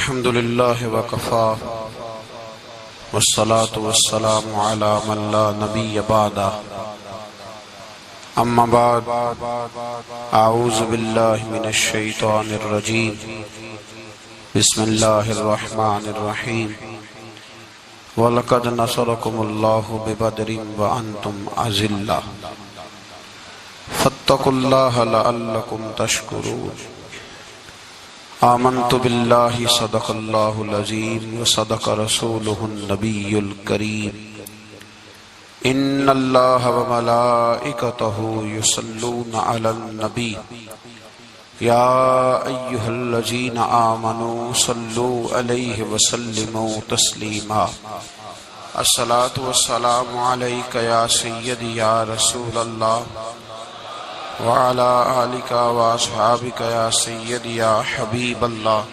الحمد لله وكفى والصلاة والسلام على من لا نبي بعده أما بعد أعوذ بالله من الشيطان الرجيم بسم الله الرحمن الرحيم وَلَقَدْ نَصَرَكُمُ اللَّهُ بِبَدْرٍ وَأَنْتُمْ أَذِلَّةٌ فَاتَّقُوا اللَّهَ لَعَلَّكُمْ تَشْكُرُونَ آمنت باللہ صدق اللہ العظیم وصدق رسولہ النبی الکریم ان اللہ وملائکتہ یصلون علی النبی یا ایہا الذین آمنوا صلوا علیہ وسلموا تسلیما الصلاة والسلام علیک یا سیدی یا رسول اللہ وعلى آلك وأصحابك يا سيدي يا حبيب الله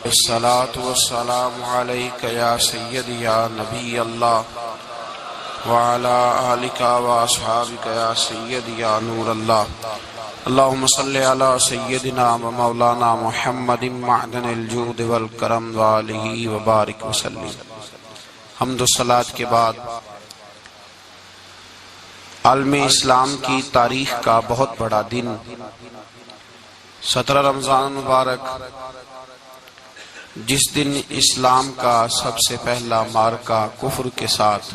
الصلاة والسلام عليك يا سيدي يا نبي الله وعلى آلك وأصحابك يا سيدي يا نور الله اللهم صل على سيدنا ومولانا محمد معدن الجود والكرم وآله وبارك وسلم. حمد و صلاة کے بعد عالم اسلام کی تاریخ کا بہت بڑا دن 17 رمضان مبارک، جس دن اسلام کا سب سے پہلا معرکہ کفر کے ساتھ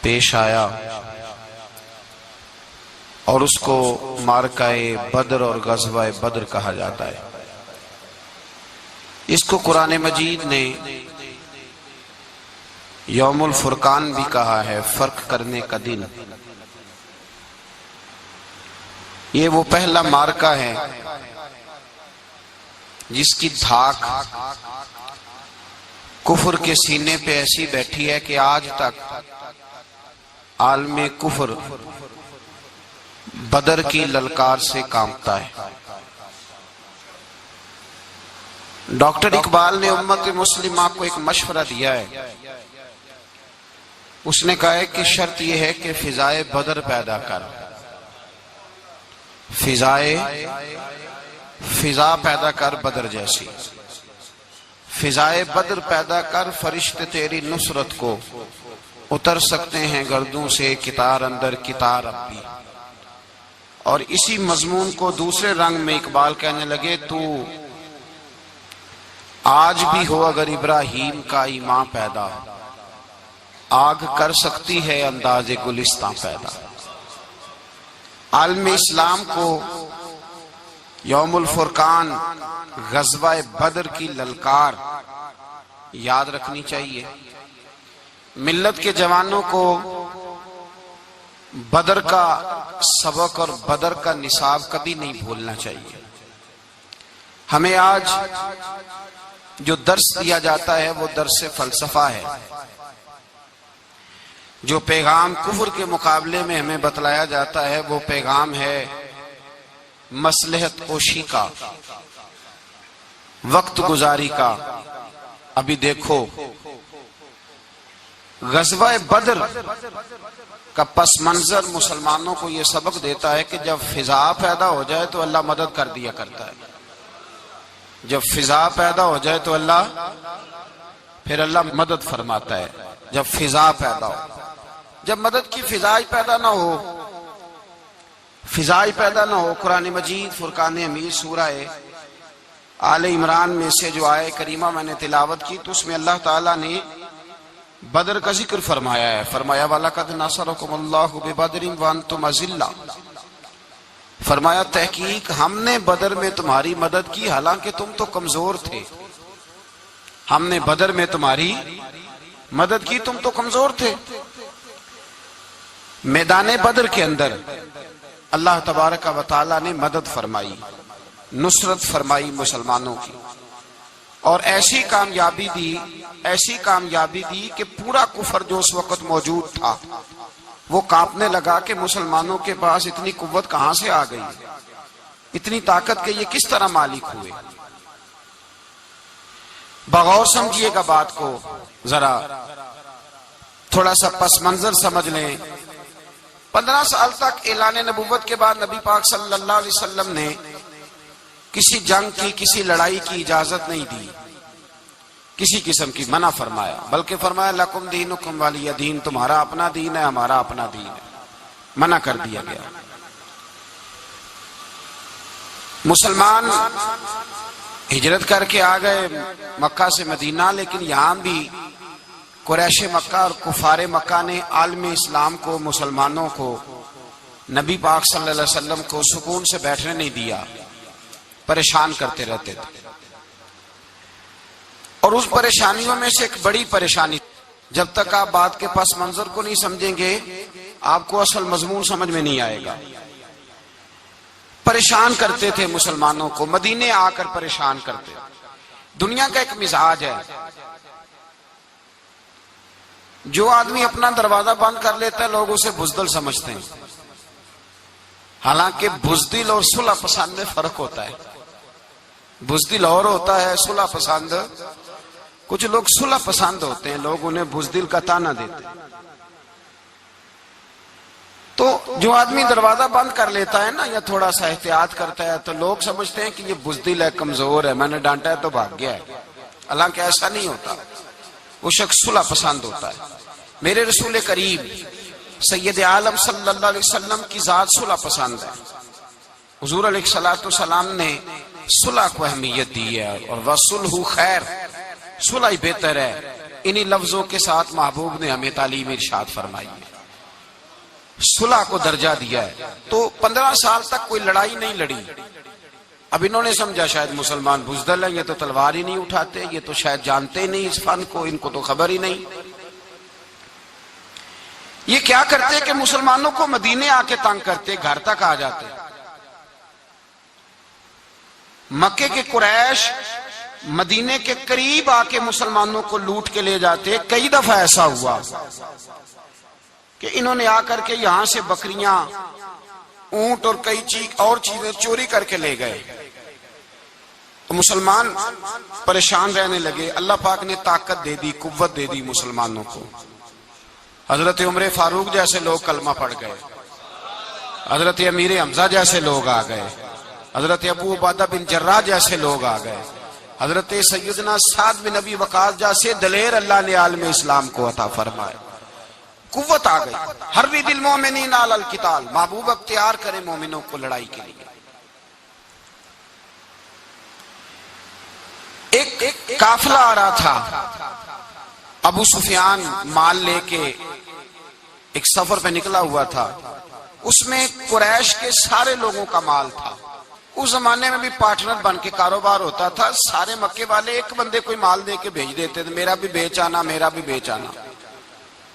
پیش آیا اور اس کو معرکہ بدر اور غزوہ بدر کہا جاتا ہے. اس کو قرآن مجید نے یوم الفرقان بھی کہا ہے، فرق کرنے کا دن. یہ وہ پہلا معرکہ ہے جس کی دھاک کفر کے سینے پہ ایسی بیٹھی ہے کہ آج تک عالم کفر بدر کی للکار سے کانپتا ہے. ڈاکٹر اقبال نے امت مسلمہ کو ایک مشورہ دیا ہے. اس نے کہا ہے کہ شرط یہ ہے کہ فضائے بدر پیدا کر، فضا پیدا کر بدر جیسی، فضائے بدر پیدا کر، فرشتے تیری نصرت کو اتر سکتے ہیں گردوں سے کتار اندر کتار اب بھی. اور اسی مضمون کو دوسرے رنگ میں اقبال کہنے لگے، تو آج بھی ہو اگر ابراہیم کا ایمان پیدا، آگ کر سکتی ہے انداز گلستان پیدا. عالم اسلام کو یوم الفرقان غزوہ بدر کی للکار یاد رکھنی چاہیے. ملت کے جوانوں کو بدر کا سبق اور بدر کا نصاب کبھی نہیں بھولنا چاہیے. ہمیں آج جو درس دیا جاتا ہے وہ درس فلسفہ ہے. جو پیغام کفر کے مقابلے میں ہمیں بتلایا جاتا ہے وہ پیغام ہے مصلحت کوشی کا، وقت گزاری کا. ابھی دیکھو غزوہ بدر کا پس منظر مسلمانوں کو یہ سبق دیتا ہے کہ جب فضا پیدا ہو جائے تو اللہ مدد کر دیا کرتا ہے. جب فضا پیدا ہو جائے تو پھر اللہ مدد فرماتا ہے. جب فضا پیدا ہو، جب مدد کی فضائی پیدا نہ ہو، قرآن مجید فرقان حمید سورہ آل عمران میں سے جو آیہ کریمہ میں نے تلاوت کی تو اس میں اللہ تعالیٰ نے بدر کا ذکر فرمایا ہے. فرمایا وَلَقَدْ نَصَرَكُمُ اللَّهُ بِبَدْرٍ وَأَنْتُمْ أَذِلَّةٌ. فرمایا تحقیق ہم نے بدر میں تمہاری مدد کی حالانکہ تم تو کمزور تھے. ہم نے بدر میں تمہاری مدد کی، تم تو کمزور تھے. میدان بدر کے اندر اللہ تبارک و تعالی نے مدد فرمائی، نصرت فرمائی مسلمانوں کی، اور ایسی کامیابی دی کہ پورا کفر جو اس وقت موجود تھا وہ کانپنے لگا کہ مسلمانوں کے پاس اتنی قوت کہاں سے آ گئی، اتنی طاقت کے یہ کس طرح مالک ہوئے. بغور سمجھیے گا بات کو، ذرا تھوڑا سا پس منظر سمجھ لیں. 15 سال تک اعلان نبوت کے بعد نبی پاک صلی اللہ علیہ وسلم نے کسی جنگ کی، کسی لڑائی کی اجازت نہیں دی، کسی قسم کی منع فرمایا، بلکہ فرمایا لکم دینکم ولی دین، تمہارا اپنا دین ہے، ہمارا اپنا دین ہے، منع کر دیا گیا۔ مسلمان ہجرت کر کے آ گئے مکہ سے مدینہ، لیکن یہاں بھی قریش مکہ اور کفار مکہ نے عالم اسلام کو، مسلمانوں کو، نبی پاک صلی اللہ علیہ وسلم کو سکون سے بیٹھنے نہیں دیا، پریشان کرتے رہتے تھے۔ اور اس پریشانیوں میں سے ایک بڑی پریشانی، جب تک آپ بات کے پس منظر کو نہیں سمجھیں گے آپ کو اصل مضمون سمجھ میں نہیں آئے گا۔ پریشان کرتے تھے مسلمانوں کو، مدینے آ کر پریشان کرتے۔ دنیا کا ایک مزاج ہے، جو آدمی اپنا دروازہ بند کر لیتا ہے لوگ اسے بزدل سمجھتے ہیں، حالانکہ بزدل اور صلح پسند میں فرق ہوتا ہے۔ بزدل اور ہوتا ہے، صلح پسند، کچھ لوگ صلح پسند ہوتے ہیں، لوگ انہیں بزدل کا طعنہ دیتے ہیں۔ تو جو آدمی دروازہ بند کر لیتا ہے نا، یا تھوڑا سا احتیاط کرتا ہے، تو لوگ سمجھتے ہیں کہ یہ بزدل ہے، کمزور ہے، میں نے ڈانٹا ہے تو بھاگ گیا ہے، حالانکہ ایسا نہیں ہوتا، وہ شخص صلح پسند ہوتا ہے۔ میرے رسول کریم سید عالم صلی اللہ علیہ وسلم کی ذات صلح پسند ہے۔ حضور علیہ الصلوۃ والسلام نے صلح کو اہمیت دی ہے، اور وصلح خیر، صلح بہتر ہے۔ انہی لفظوں کے ساتھ محبوب نے ہمیں تعلیم ارشاد فرمائی ہے، صلح کو درجہ دیا ہے۔ تو 15 سال تک کوئی لڑائی نہیں لڑی۔ اب انہوں نے سمجھا شاید مسلمان بزدل ہیں، یہ تو تلوار ہی نہیں اٹھاتے، یہ تو شاید جانتے ہی نہیں اس فن کو، ان کو تو خبر ہی نہیں۔ یہ کیا کرتے کہ مسلمانوں کو مدینے آ کے تنگ کرتے، گھر تک آ جاتے۔ مکے کے قریش مدینے کے قریب آ کے مسلمانوں کو لوٹ کے لے جاتے۔ کئی دفعہ ایسا ہوا کہ انہوں نے آ کر کے یہاں سے بکریاں، اونٹ اور کئی اور چیزیں چوری کر کے لے گئے۔ مسلمان پریشان رہنے لگے۔ اللہ پاک نے طاقت دے دی، قوت دے دی مسلمانوں کو۔ حضرت عمر فاروق جیسے لوگ کلمہ پڑھ گئے، حضرت امیر حمزہ جیسے لوگ آ گئے، حضرت ابو عبیدہ بن جراح جیسے لوگ آ گئے، حضرت سیدنا سعد بن ابی وقاص جیسے دلیر اللہ نے عالم اسلام کو عطا فرمائے۔ قوت آ گئی۔ حرِّض المؤمنین علی القتال، محبوب اختیار کرے مومنوں کو لڑائی کے لیے۔ ایک قافلہ آ رہا تھا، ابو سفیان مال لے کے ایک سفر پہ نکلا ہوا تھا، اس میں قریش کے سارے لوگوں کا مال تھا۔ اس زمانے میں بھی پارٹنر بن کے کاروبار ہوتا تھا، سارے مکے والے ایک بندے کوئی مال دے کے بھیج دیتے تھے، میرا بھی بیچ آنا، میرا بھی بیچ آنا۔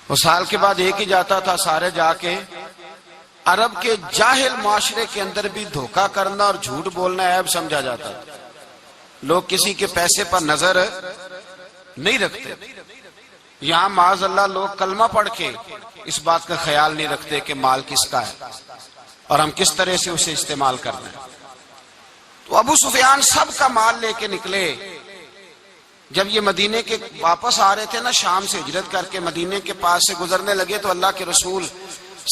وہ سال کے بعد ایک ہی جاتا تھا، سارے جا کے۔ عرب کے جاہل معاشرے کے اندر بھی دھوکہ کرنا اور جھوٹ بولنا عیب سمجھا جاتا تھا، لوگ کسی کے پیسے پر نظر نہیں رکھتے۔ یہاں معاذ اللہ لوگ کلمہ پڑھ کے اس بات کا خیال نہیں رکھتے کہ مال کس کا ہے اور ہم کس طرح سے اسے استعمال کرنا ہے۔ تو ابو سفیان سب کا مال لے کے نکلے۔ جب یہ مدینے کے واپس آ رہے تھے نا، شام سے ہجرت کر کے مدینے کے پاس سے گزرنے لگے، تو اللہ کے رسول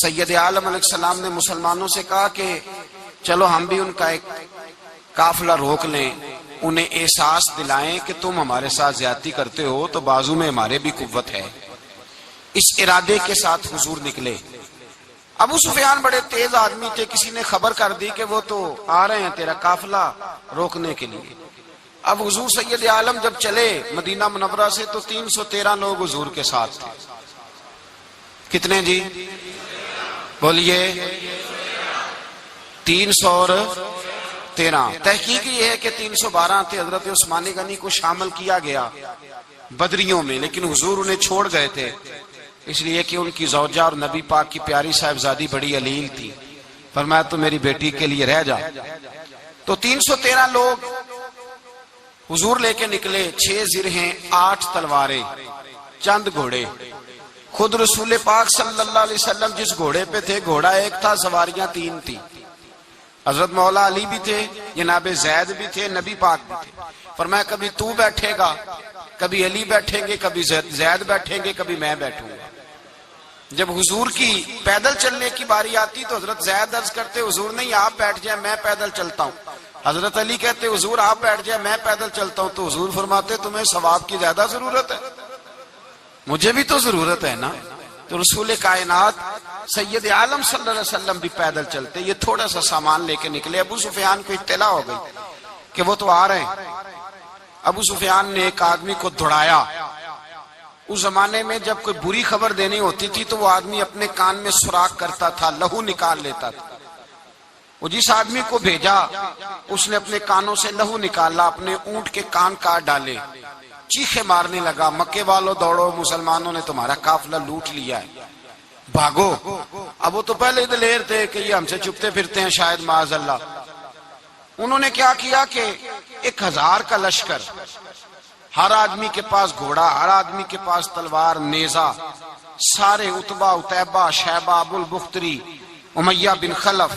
سید عالم علیہ السلام نے مسلمانوں سے کہا کہ چلو ہم بھی ان کا ایک قافلہ روک لیں، انہیں احساس دلائیں کہ تم ہمارے ساتھ زیادتی کرتے ہو تو بازو میں ہمارے بھی قوت ہے۔ اس ارادے کے ساتھ حضور نکلے۔ ابو سفیان بڑے تیز آدمی تھے، کسی نے خبر کر دی کہ وہ تو آ رہے ہیں تیرا قافلہ روکنے کے لیے۔ اب حضور سید عالم جب چلے مدینہ منورہ سے تو 313 لوگ حضور کے ساتھ تھے۔ کتنے جی؟ بولیے 313۔ تحقیق یہ ہے کہ 312 تھے، حضرت عثمان غنی کو شامل کیا گیا بدریوں میں، لیکن حضور انہیں چھوڑ گئے تھے، اس لیے کہ ان کی زوجہ اور نبی پاک کی پیاری صاحبزادی بڑی علیل تھی، فرمایا تو میری بیٹی کے لیے رہ جا۔ تو 313 لوگ حضور لے کے نکلے، 6 زرہیں، 8 تلواریں، چند گھوڑے۔ خود رسول پاک صلی اللہ علیہ وسلم جس گھوڑے پہ تھے، گھوڑا ایک تھا، سواریاں 3 تھی۔ حضرت مولا علی بھی تھے، جناب زید بھی تھے، نبی پاک بھی تھے۔ فرمایا کبھی تو بیٹھے گا، کبھی علی بیٹھیں گے، کبھی زید بیٹھیں گے، کبھی میں بیٹھوں گا۔ جب حضور کی پیدل چلنے کی باری آتی تو حضرت زید عرض کرتے حضور نہیں آپ بیٹھ جائیں، میں پیدل چلتا ہوں۔ حضرت علی کہتے حضور آپ بیٹھ جائے میں پیدل چلتا ہوں، تو حضور فرماتے تمہیں ثواب کی زیادہ ضرورت ہے، مجھے بھی تو ضرورت ہے نا۔ تو رسول کائنات سید عالم صلی اللہ علیہ وسلم بھی پیدل چلتے، یہ تھوڑا سا سامان لے کے نکلے، ابو سفیان کو اطلاع ہو گئی کہ وہ تو آ رہے ہیں۔ ابو سفیان نے ایک آدمی کو دوڑایا۔ اس زمانے میں جب کوئی بری خبر دینی ہوتی تھی تو وہ آدمی اپنے کان میں سوراخ کرتا تھا، لہو نکال لیتا تھا۔ وہ جس آدمی کو بھیجا اس نے اپنے کانوں سے لہو نکالا، اپنے اونٹ کے کان کاٹ ڈالے، چیخے مارنے لگا، مکے والوں دوڑو، مسلمانوں نے تمہارا قافلہ لوٹ لیا ہے، بھاگو۔ اب وہ تو پہلے دلیر تھے کہ یہ ہم سے چھپتے پھرتے ہیں شاید معاذ اللہ۔ انہوں نے کیا کیا کہ 1000 کا لشکر، ہر آدمی کے پاس گھوڑا، ہر آدمی کے پاس تلوار، نیزہ، سارے عتبہ، عتیبہ، شیبہ، ابو البختری، امیہ بن خلف،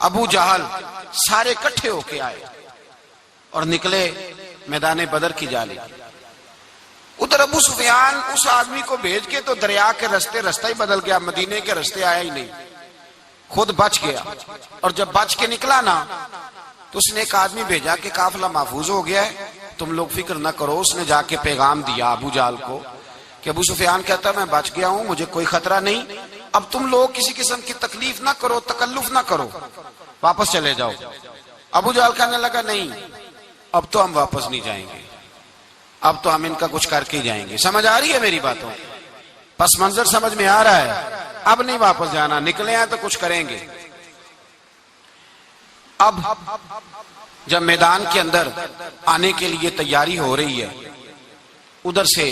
ابو جہل، سارے اکٹھے ہو کے آئے اور نکلے میدان بدر کی جانب۔ ادھر ابو سفیان اس آدمی کو بھیج کے تو دریا کے رستہ ہی بدل گیا، مدینے کے رستے آیا ہی نہیں، خود بچ گیا۔ اور جب بچ کے نکلا نا تو اس نے ایک آدمی بھیجا کہ قافلہ محفوظ ہو گیا ہے، تم لوگ فکر نہ کرو۔ اس نے جا کے پیغام دیا ابو جہل کو کہ ابو سفیان کہتا میں بچ گیا ہوں، مجھے کوئی خطرہ نہیں، اب تم لوگ کسی قسم کی تکلیف نہ کرو، تکلف نہ کرو، واپس چلے جاؤ۔ ابو جہل کہنے لگا نہیں، اب تو ہم واپس نہیں جائیں گے، اب تو ہم ان کا کچھ کر کے ہی جائیں گے۔ سمجھ آ رہی ہے میری باتوں؟ پس منظر سمجھ میں آ رہا ہے، اب نہیں واپس جانا، نکلے ہیں تو کچھ کریں گے۔ اب جب میدان کے اندر آنے کے لیے تیاری ہو رہی ہے، ادھر سے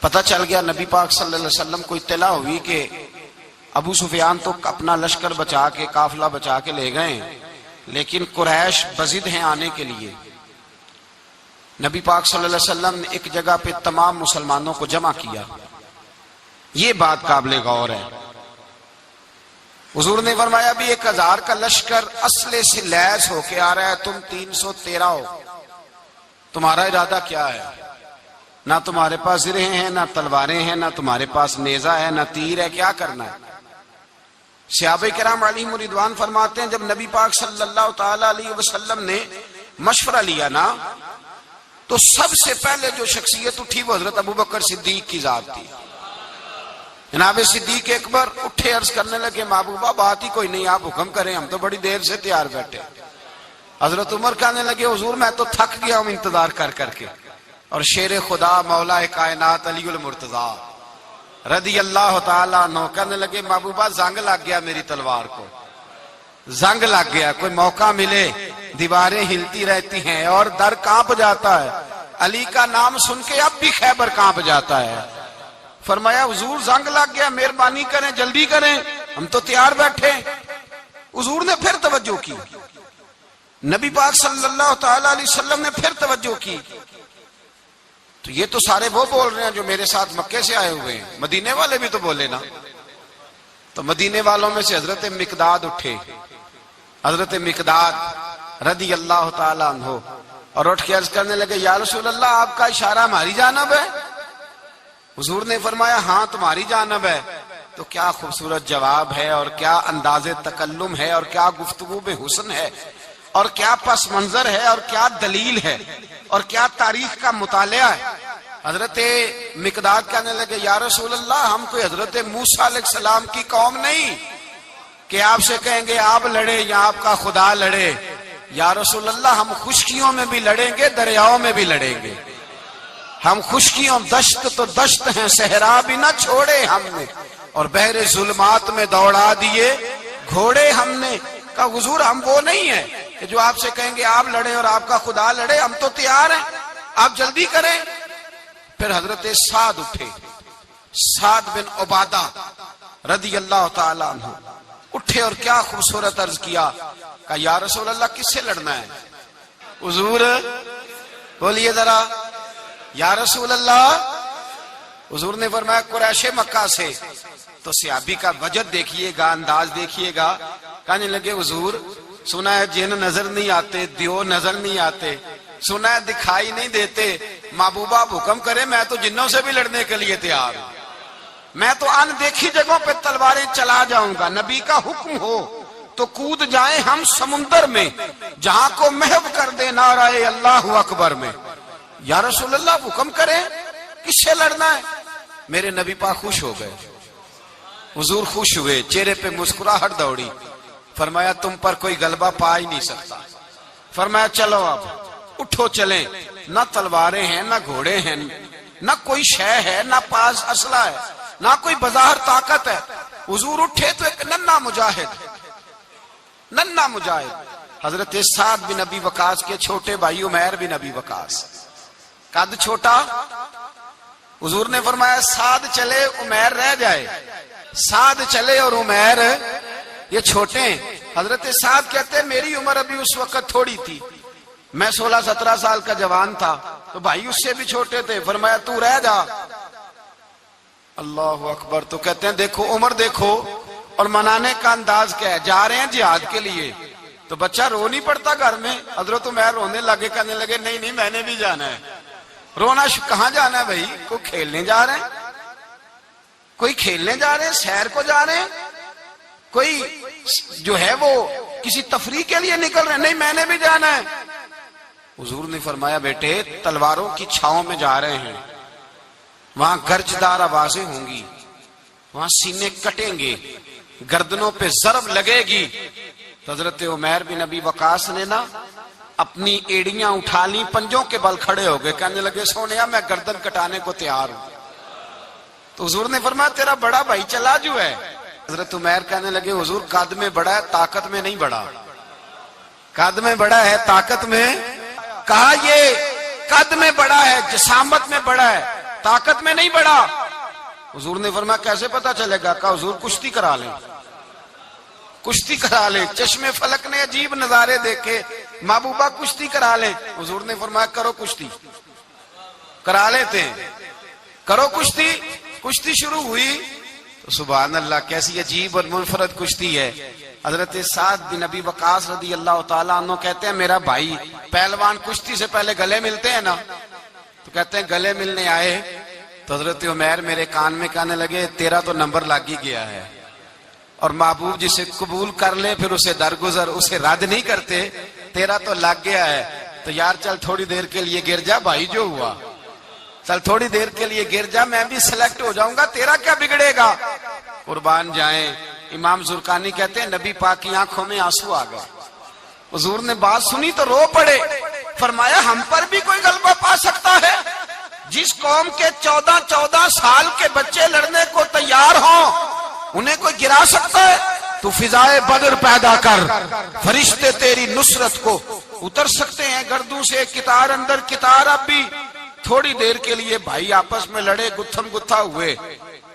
پتہ چل گیا، نبی پاک صلی اللہ علیہ وسلم کو اطلاع ہوئی کہ ابو سفیان تو اپنا لشکر بچا کے، قافلہ بچا کے لے گئے، لیکن قریش بضد ہیں آنے کے لیے۔ نبی پاک صلی اللہ علیہ وسلم نے ایک جگہ پہ تمام مسلمانوں کو جمع کیا۔ یہ بات قابل غور ہے۔ حضور نے فرمایا بھی 1000 کا لشکر اسلحے سے لیس ہو کے آ رہا ہے، تم 313 ہو، تمہارا ارادہ کیا ہے؟ نہ تمہارے پاس زرہیں ہیں، نہ تلواریں ہیں، نہ تمہارے پاس نیزہ ہے، نہ تیر ہے، کیا کرنا ہے؟ صحابہ کرام علیہم رضوان فرماتے ہیں جب نبی پاک صلی اللہ تعالی علیہ وسلم نے مشورہ لیا نا تو سب سے پہلے جو شخصیت اٹھی وہ حضرت ابوبکر صدیق کی ذات تھی۔ جناب صدیق اکبر اٹھے، عرض کرنے لگے محبوبہ بات ہی کوئی نہیں، آپ حکم کریں، ہم تو بڑی دیر سے تیار بیٹھے۔ حضرت عمر کہنے لگے حضور میں تو تھک گیا ہوں انتظار کر کر کے۔ اور شیر خدا مولا کائنات علی المرتضیٰ رضی اللہ تعالیٰ عنہ کہنے لگے محبوبہ زنگ لگ گیا میری تلوار کو، زنگ لگ گیا، کوئی موقع ملے دیواریں ہلتی رہتی ہیں اور در کانپ جاتا ہے، علی کا نام سن کے اب بھی خیبر کانپ جاتا ہے۔ فرمایا حضور زنگ لگ گیا، مہربانی کریں جلدی کریں، ہم تو تیار بیٹھے۔ حضور نے پھر توجہ کی، نبی پاک صلی اللہ تعالی علیہ وسلم نے پھر توجہ کی، تو یہ تو سارے وہ بول رہے ہیں جو میرے ساتھ مکے سے آئے ہوئے ہیں، مدینے والے بھی تو بولے نا۔ تو مدینے والوں میں سے حضرت مقداد اٹھے، حضرت مقداد رضی اللہ تعالیٰ عنہ، اور اٹھ کے عرض کرنے لگے یا رسول اللہ آپ کا اشارہ ہماری جانب ہے؟ حضور نے فرمایا ہاں تمہاری جانب ہے۔ تو کیا خوبصورت جواب ہے، اور کیا انداز تکلم ہے، اور کیا گفتگو بے حسن ہے، اور کیا پس منظر ہے، اور کیا دلیل ہے، اور کیا تاریخ کا مطالعہ ہے۔ حضرت مقداد کہنے لگے یا رسول اللہ ہم کوئی حضرت موسیٰ علیہ السلام کی قوم نہیں کہ آپ سے کہیں گے آپ لڑے یا آپ کا خدا لڑے۔ یا رسول اللہ ہم خشکیوں میں بھی لڑیں گے، دریاؤں میں بھی لڑیں گے، ہم خشکیوں دشت تو دشت ہیں، صحرا بھی نہ چھوڑے ہم نے، اور بحر ظلمات میں دوڑا دیے گھوڑے ہم نے۔ کہا حضور ہم وہ نہیں ہیں کہ جو آپ سے کہیں گے آپ لڑیں اور آپ کا خدا لڑے، ہم تو تیار ہیں، آپ جلدی کریں۔ پھر حضرت سعد اٹھے، سعد بن عبادہ رضی اللہ تعالیٰ عنہ اٹھے اور کیا خوبصورت عرض کیا، کہا یا رسول اللہ کس سے لڑنا ہے؟ حضور بولیے ذرا یا رسول اللہ۔ حضور نے فرمایا قریش مکہ سے۔ تو صحابی کا وجد دیکھیے گا، انداز دیکھیے گا، کہنے لگے حضور سنا ہے جن نظر نہیں آتے، دیو نظر نہیں آتے، سنا ہے دکھائی نہیں دیتے، محبوبہ آپ حکم کرے میں تو جنوں سے بھی لڑنے کے لیے تیار ہوں، میں تو ان دیکھی جگہوں پہ تلواریں چلا جاؤں گا، نبی کا حکم ہو تو کود جائیں ہم سمندر میں جہاں کو محو کر دے نعرہ اللہ اکبر میں. یا رسول اللہ حکم کریں کس سے لڑنا ہے؟ میرے نبی پاک خوش ہو گئے، حضور خوش ہوئے، چہرے پہ مسکراہٹ دوڑی. فرمایا تم پر کوئی غلبہ پا ہی نہیں سکتا. فرمایا چلو اب اٹھو چلیں. نہ تلواریں ہیں، نہ گھوڑے ہیں، نہ کوئی شے ہے، نہ پاس اسلحہ ہے، نہ کوئی بظاہر طاقت ہے. حضور اٹھے تو ایک ننھا مجاہد حضرت سعد بن ابی وقاص کے چھوٹے بھائی عمیر بن ابی وقاص، قد چھوٹا. حضور نے فرمایا سعد چلے عمیر رہ جائے، سعد چلے اور عمیر یہ چھوٹے ہیں. حضرت سعد کہتے ہیں میری عمر ابھی اس وقت تھوڑی تھی، میں 16-17 سال کا جوان تھا، تو بھائی اس سے بھی چھوٹے تھے. فرمایا تو رہ جا. اللہ اکبر. تو کہتے ہیں دیکھو عمر دیکھو، اور منانے کا انداز کیا ہے، جا رہے ہیں جہاد کے لیے تو بچہ رو نہیں پڑتا گھر میں. حضرت عمیر رونے لگے، کہنے لگے نہیں میں نے بھی جانا ہے. رونا کہاں جانا ہے بھائی؟ کوئی کھیلنے جا رہے ہیں، کوئی کھیلنے جا رہے ہیں، سیر کو جا رہے ہیں، کوئی جو ہے وہ کسی تفریح کے لیے نکل رہے ہیں. نہیں میں نے بھی جانا ہے. حضور نے فرمایا بیٹے تلواروں کی چھاؤں میں جا رہے ہیں، وہاں گرجدار آوازیں ہوں گی، وہاں سینے کٹیں گے، گردنوں پہ ضرب لگے گی. تو حضرت عمیر بن ابی وقاص نے نا اپنی ایڑیاں اٹھا لی، پنجوں کے بل کھڑے ہو گئے، کہنے لگے سونیا میں گردن کٹانے کو تیار ہوں. تو حضور نے فرمایا تیرا بڑا بھائی چلا جو ہے. حضرت عمیر کہنے لگے حضور قد میں بڑا ہے، طاقت میں نہیں بڑا. قد میں بڑا ہے، طاقت میں. کہا یہ قد میں بڑا ہے، جسامت میں بڑا ہے، طاقت میں نہیں بڑا. حضور نے فرمایا کیسے پتا چلے گا؟ کہا حضور کشتی کرا لیں، کشتی کرا لیں. چشمے فلک نے عجیب نظارے دیکھے، محبوبہ کشتی کرا لیں. حضور نے فرمایا کرو کشتی. کرا لیتے ہیں، کرو کشتی. کشتی شروع ہوئی تو سبحان اللہ کیسی عجیب اور منفرد کشتی ہے. حضرت سعد بن ابی وقاص رضی اللہ تعالیٰ عنہ کہتے ہیں میرا بھائی پہلوان کشتی سے پہلے گلے ملتے ہیں نا، تو کہتے ہیں گلے ملنے آئے تو حضرت عمیر میرے کان میں کہنے لگے تیرا تو نمبر لگ ہی گیا ہے، اور محبوب جسے قبول کر لے پھر اسے درگزر، اسے رد نہیں کرتے، تیرا تو لگ گیا ہے. تو یار چل تھوڑی دیر کے لیے گر جا بھائی، جو ہوا چل تھوڑی دیر کے لیے گر جا، میں بھی سلیکٹ ہو جاؤں گا، تیرا کیا بگڑے گا. قربان جائیں. امام زرقانی کہتے ہیں نبی پاک کی آنکھوں میں آنسو آ گئے. حضور نے بات سنی تو رو پڑے. فرمایا ہم پر بھی کوئی غلبہ پا سکتا ہے؟ جس قوم کے 14 سال کے بچے لڑنے کو تیار ہوں انہیں کوئی گرا سکتا ہے؟ تو فضائے بدر پیدا کر، فرشتے تیری نصرت کو اتر سکتے ہیں گردوں سے کتار اندر کتار. اب بھی تھوڑی دیر کے لیے بھائی آپس میں لڑے، گتھم گتھا ہوئے،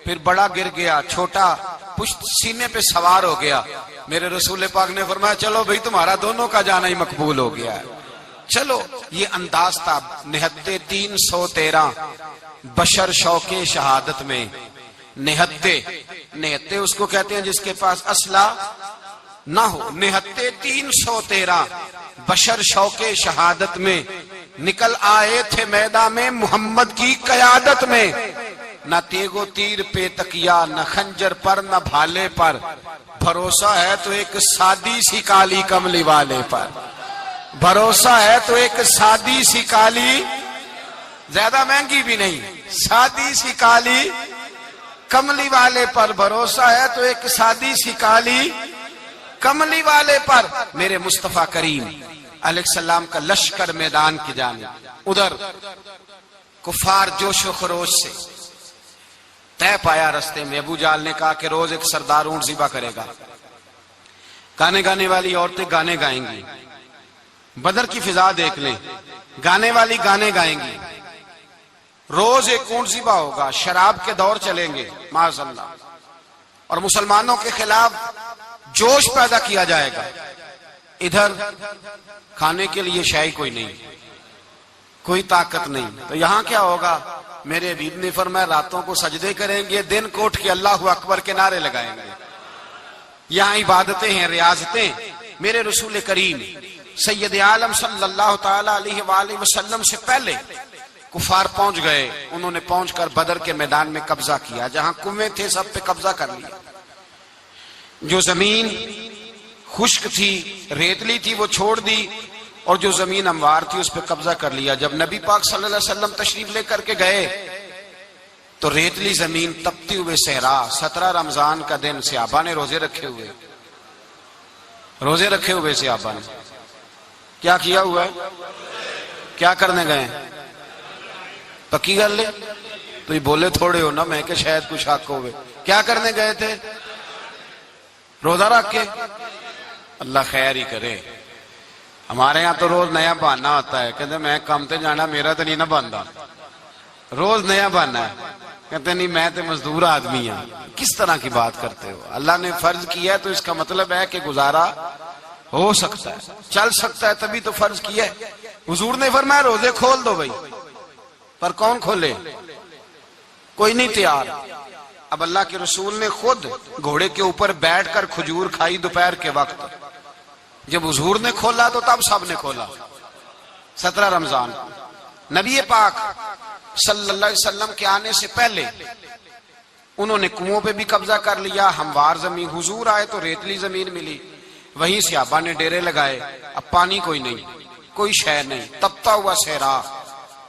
پھر بڑا گر گیا، چھوٹا پشت سینے پہ سوار ہو گیا. میرے رسول پاک نے فرمایا چلو بھئی تمہارا دونوں کا جانا ہی مقبول ہو گیا ہے. چلو یہ انداز تھا. نہتے 313 بشر شوق شہادت میں. نہتے اس کو کہتے ہیں جس کے پاس اسلحہ نہ ہو. نہتے 313 بشر شوق شہادت میں نکل آئے تھے میدان میں محمد کی قیادت میں. نہ تیگ و تیر پہ تکیا، نہ خنجر پر نہ بھالے پر، بھروسہ ہے تو ایک سادی سی کالی کملی والے پر. بھروسہ ہے تو ایک سادی سی کالی، زیادہ مہنگی بھی نہیں، سادی سی کالی کملی والے پر. بھروسہ ہے تو ایک سادی سی کالی کملی والے پر. میرے مصطفیٰ کریم علیہ السلام کا لشکر میدان کی جانب، ادھر کفار جوش و خروش سے طے پایا رستے میں. ابو جال نے کہا کہ روز ایک سردار اونٹ ذبح کرے گا. گانے گانے والی عورتیں گانے گائیں گی. بدر کی فضا دیکھ لیں، گانے والی گانے گائیں گی. روز ایک اونٹ ذبح ہوگا. شراب کے دور چلیں گے معاذ اللہ، اور مسلمانوں کے خلاف جوش پیدا کیا جائے گا. ادھر کھانے کے لیے شے کوئی نہیں، کوئی طاقت نہیں. تو یہاں کیا ہوگا؟ میرے حبیب نے فرمایا راتوں کو سجدے کریں گے، دن کو اٹھ کے اللہ اکبر کے نعرے لگائیں گے. یہاں عبادتیں ہیں، ریاضتیں. میرے رسول کریم سید عالم صلی اللہ تعالی علیہ وآلہ وسلم سے پہلے کفار پہنچ گئے. انہوں نے پہنچ کر بدر کے میدان میں قبضہ کیا. جہاں کنویں تھے سب پہ قبضہ کر لیا. جو زمین خشک تھی، ریتلی تھی، وہ چھوڑ دی، اور جو زمین ہموار تھی اس پہ قبضہ کر لیا۔ جب نبی پاک صلی اللہ علیہ وسلم تشریف لے کر کے گئے تو ریتلی زمین، تپتی ہوئے صحرا، 17 رمضان کا دن، صحابہ نے روزے رکھے ہوئے صحابہ نے کیا کیا ہوا ہے؟ کیا کرنے گئے؟ پکی گل لے تو یہ بولے تھوڑے ہو نا، میں کہ شاید کچھ حق ہوئے۔ کیا کرنے گئے تھے؟ روزہ رکھ کے۔ اللہ خیر ہی کرے۔ ہمارے ہاں تو روز نیا بہانہ ہوتا ہے، کہتے میں کام تے جانا، میرا تو نہیں نہ بنتا، روز نیا بہانہ ہے، کہتے نہیں میں تو مزدور آدمی ہوں۔ کس طرح کی بات کرتے ہو؟ اللہ نے فرض کیا ہے تو اس کا مطلب ہے کہ گزارا ہو سکتا ہے، چل سکتا ہے، تبھی تو فرض کیا ہے۔ حضور نے فرمایا روزے کھول دو بھائی، پر کون کھولے؟ کوئی نہیں تیار۔ اب اللہ کے رسول نے خود گھوڑے کے اوپر بیٹھ کر کھجور کھائی دوپہر کے وقت۔ جب حضور نے کھولا تو تب سب نے کھولا۔ 17 رمضان نبی پاک صلی اللہ علیہ وسلم کے آنے سے پہلے انہوں نے کنووں پہ بھی قبضہ کر لیا، ہموار زمین۔ حضور آئے تو ریتلی زمین ملی، وہیں صحابہ نے ڈیرے لگائے۔ اب پانی کوئی نہیں، کوئی شے نہیں، تپتا ہوا صحرا،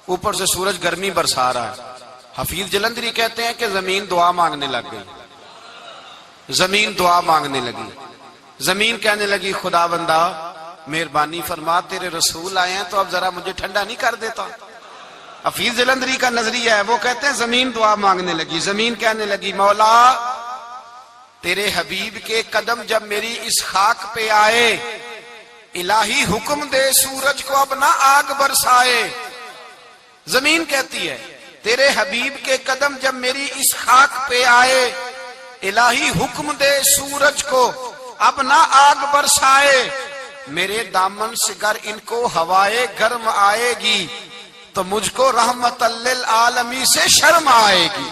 اوپر سے سورج گرمی برسا رہا ہے۔ حفیظ جلندری کہتے ہیں کہ زمین دعا مانگنے لگ گئی، زمین دعا مانگنے لگی، زمین کہنے لگی خدا بندہ مہربانی فرما، تیرے رسول آئے ہیں تو اب ذرا مجھے ٹھنڈا نہیں کر دیتا۔ حفیظ جلندری کا نظریہ ہے، وہ کہتے ہیں زمین دعا مانگنے لگی، زمین کہنے لگی مولا تیرے حبیب کے قدم جب میری اس خاک پہ آئے، الہی حکم دے سورج کو اب نہ آگ برسائے۔ زمین کہتی ہے تیرے حبیب کے قدم جب میری اس خاک پہ آئے، الہی حکم دے سورج کو اب نہ آگ برسائے۔ میرے دامن سے گر ان کو ہوائے گرم آئے گی تو مجھ کو رحمت للعالمین سے شرم آئے گی۔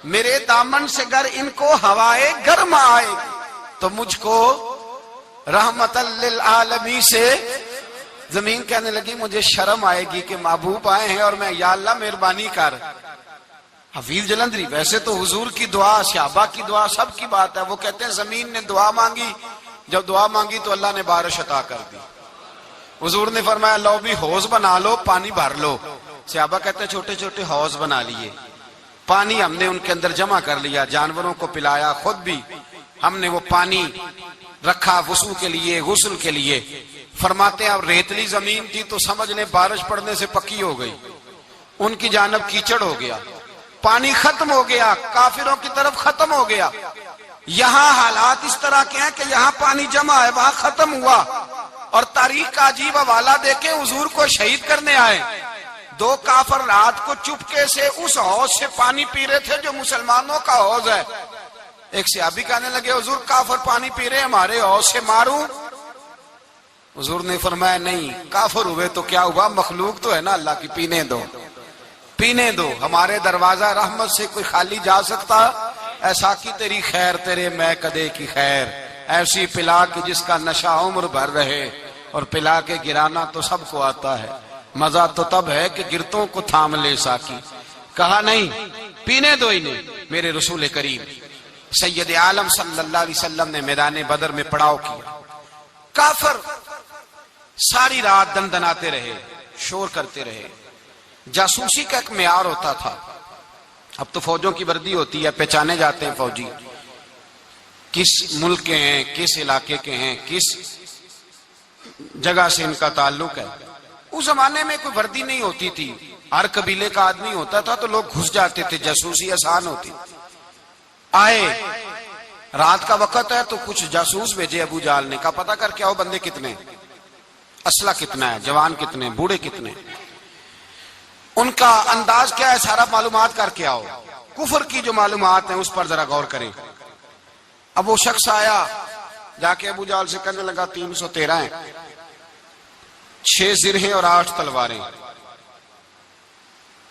میرے دامن سے گر ان کو ہوائے گرم آئے گی تو مجھ کو رحمت للعالمین سے۔ زمین کہنے لگی مجھے شرم آئے گی کہ محبوب آئے ہیں اور میں یا اللہ مہربانی کر۔ حفیظ جلندری ویسے تو حضور کی دعا، صحابہ کی دعا، سب کی بات ہے، وہ کہتے ہیں زمین نے دعا مانگی، جب دعا مانگی تو اللہ نے بارش عطا کر دی۔ حضور نے فرمایا لو بھی حوض بنا لو، پانی بھر لو۔ صحابہ کہتے ہیں چھوٹے چھوٹے حوض بنا لیے، پانی ہم نے ان کے اندر جمع کر لیا، جانوروں کو پلایا، خود بھی ہم نے وہ پانی رکھا وضو کے لیے، غسل کے لیے۔ فرماتے ہیں اب ریتلی زمین تھی تو سمجھ لیں بارش پڑنے سے پکی ہو گئی، ان کی جانب کیچڑ ہو گیا، پانی ختم ہو گیا، کافروں کی طرف ختم ہو گیا۔ یہاں حالات اس طرح کے ہیں کہ یہاں پانی جمع ہے، وہاں ختم ہوا۔ اور تاریخ کا عجیب حوالہ دیکھیں، حضور کو شہید کرنے آئے 2 کافر رات کو چپکے سے اس حوض سے پانی پی رہے تھے جو مسلمانوں کا حوض ہے۔ ایک صحابی کہنے لگے حضور کافر پانی پی رہے ہمارے حوض سے، ماروں؟ حضور نے فرمایا نہیں، کافر ہوئے تو کیا ہوا، مخلوق تو ہے نا اللہ کی، پینے دو، پینے دو۔ ہمارے دروازہ رحمت سے کوئی خالی جا سکتا؟ ایسا کی تیری خیر تیرے میں کدے کی خیر، ایسی پلا کہ جس کا نشہ عمر بھر رہے، اور پلا کے گرانا تو سب کو آتا ہے، مزہ تو تب ہے کہ گرتوں کو تھام لے ساکی۔ کہا نہیں، پینے دو انہیں۔ میرے رسول کریم سید عالم صلی اللہ علیہ وسلم نے میدان بدر میں پڑاؤ کیا۔ کافر ساری رات دندناتے رہے، شور کرتے رہے۔ جاسوسی کا ایک معیار ہوتا تھا، اب تو فوجوں کی وردی ہوتی ہے، پہچانے جاتے ہیں فوجی کس ملک کے ہیں، کس علاقے کے ہیں، کس جگہ سے ان کا تعلق ہے۔ اس زمانے میں کوئی وردی نہیں ہوتی تھی، ہر قبیلے کا آدمی ہوتا تھا تو لوگ گھس جاتے تھے، جاسوسی آسان ہوتی۔ آئے رات کا وقت ہے تو کچھ جاسوس بھیجے ابو جہل نے، کہا پتہ کر کے آؤ بندے کتنے، اسلحہ کتنا ہے، جوان کتنے، بوڑھے کتنے، ان کا انداز کیا ہے، سارا معلومات کر کے آؤ۔ کفر کی جو معلومات ہیں اس پر ذرا غور کریں۔ اب وہ شخص آیا، جا کے ابو جہل سے کہنے لگا 313 ہیں، 6 زرہیں اور 8 تلواریں،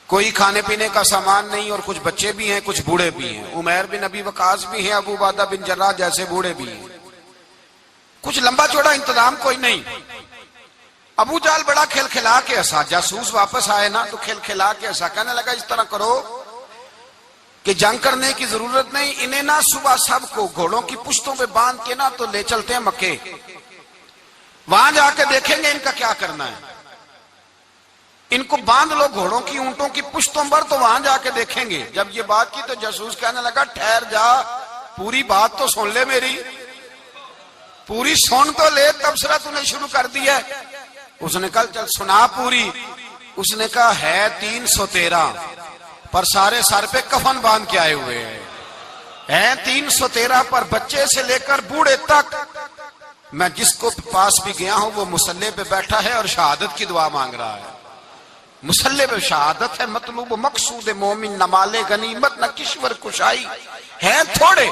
کوئی کھانے پینے کا سامان نہیں، اور کچھ بچے بھی ہیں، کچھ بوڑھے بھی ہیں، عمیر بن ابی وقاص بھی ہیں، ابو عبیدہ بن جراح جیسے بوڑھے بھی ہیں، کچھ لمبا چوڑا انتظام کوئی نہیں۔ ابو جہل بڑا کھل کھلا کے ہنسا، جاسوس واپس آئے نا تو کھل کھلا کے ہنسا، کہنے لگا اس طرح کرو کہ جنگ کرنے کی ضرورت نہیں، انہیں نہ صبح سب کو گھوڑوں کی پشتوں پہ باندھ کے نہ تو لے چلتے ہیں مکے، وہاں جا کے دیکھیں گے ان کا کیا کرنا ہے، ان کو باندھ لو گھوڑوں کی اونٹوں کی پشتوں پر، تو وہاں جا کے دیکھیں گے۔ جب یہ بات کی تو جاسوس کہنے لگا ٹھہر جا، پوری بات تو سن لے، میری پوری سن تو لے، تبصرہ تو نے شروع کر دیا ہے۔ اس نے کہا چل سنا پوری۔ اس نے کہا ہے 313 پر سارے سر پہ کفن باندھ کے آئے ہوئے ہیں 313 پر بچے سے لے کر بوڑھے تک، میں جس کو پاس بھی گیا ہوں وہ مسلح پہ بیٹھا ہے اور شہادت کی دعا مانگ رہا ہے۔ مسلح پہ شہادت ہے مطلوب، مقصود مومن نہ مال غنیمت نہ کشور کشائی، ہیں تھوڑے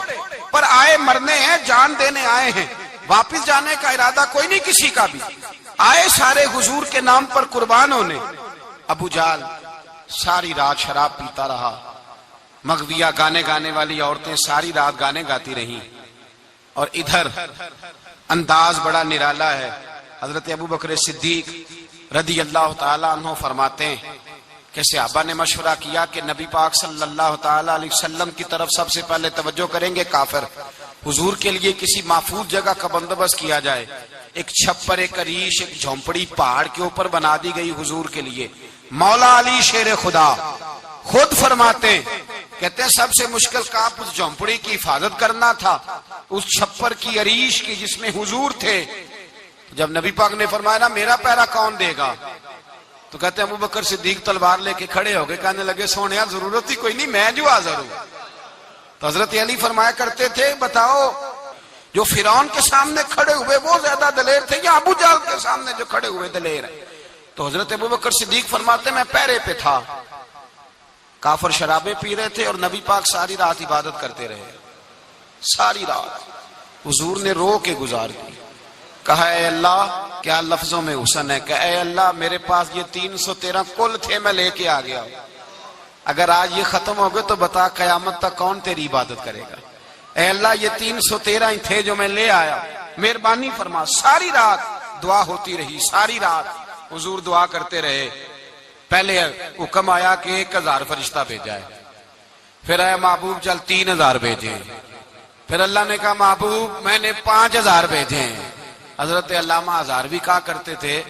پر آئے مرنے ہیں، جان دینے آئے ہیں، واپس جانے کا ارادہ کوئی نہیں کسی کا بھی، آئے سارے حضور کے نام پر قربان ہونے۔ ابو جہل ساری رات شراب پیتا رہا، مغویہ گانے گانے والی عورتیں ساری رات گانے گاتی رہیں، اور ادھر انداز بڑا نرالا ہے۔ حضرت ابو بکر صدیق رضی اللہ تعالیٰ عنہ فرماتے ہیں کہ صحابہ نے مشورہ کیا کہ نبی پاک صلی اللہ تعالیٰ علیہ وسلم کی طرف سب سے پہلے توجہ کریں گے کافر، حضور کے لیے کسی محفوظ جگہ کا بندوبست کیا جائے، ایک چھپر، ایک عریش، ایک جھونپڑی پہاڑ کے اوپر بنا دی گئی حضور کے لیے۔ مولا علی شیر خدا خود فرماتے ہیں، کہتے ہیں سب سے مشکل کام اس جھونپڑی کی حفاظت کرنا تھا، اس چھپر کی عریش کی جس میں حضور تھے۔ جب نبی پاک نے فرمایا نا میرا پہرا کون دے گا، تو کہتے ہیں ابو بکر صدیق تلوار لے کے کھڑے ہو گئے، کہنے لگے سونیا ضرورت ہی کوئی نہیں، میں جو حاضر ہوں۔ تو حضرت علی فرمایا کرتے تھے بتاؤ جو فرعون کے سامنے کھڑے ہوئے وہ زیادہ دلیر تھے یا ابو جہل کے سامنے جو کھڑے ہوئے دلیر ہیں؟ تو حضرت ابو بکر صدیق فرماتے میں پہرے پہ تھا، کافر شرابیں پی رہے تھے اور نبی پاک ساری رات عبادت کرتے رہے، ساری رات حضور نے رو کے گزار دی۔ کہا اے اللہ، کیا لفظوں میں حسن ہے کہ اے اللہ میرے پاس یہ 313 کل تھے، میں لے کے آ گیا، اگر آج یہ ختم ہو گئے تو بتا قیامت تک کون تیری عبادت کرے گا؟ اے اللہ یہ 313 ہی تھے جو میں لے آیا، مہربانی فرما۔ ساری رات دعا ہوتی رہی، ساری رات حضور دعا کرتے رہے۔ پہلے حکم آیا کہ 1000 فرشتہ بھیجا ہے، پھر آیا محبوب چل 3000 بھیجے، پھر اللہ نے کہا محبوب میں نے 5000 بھیجے ہیں۔ حضرت علامہ ہزار بھی کہا کرتے تھے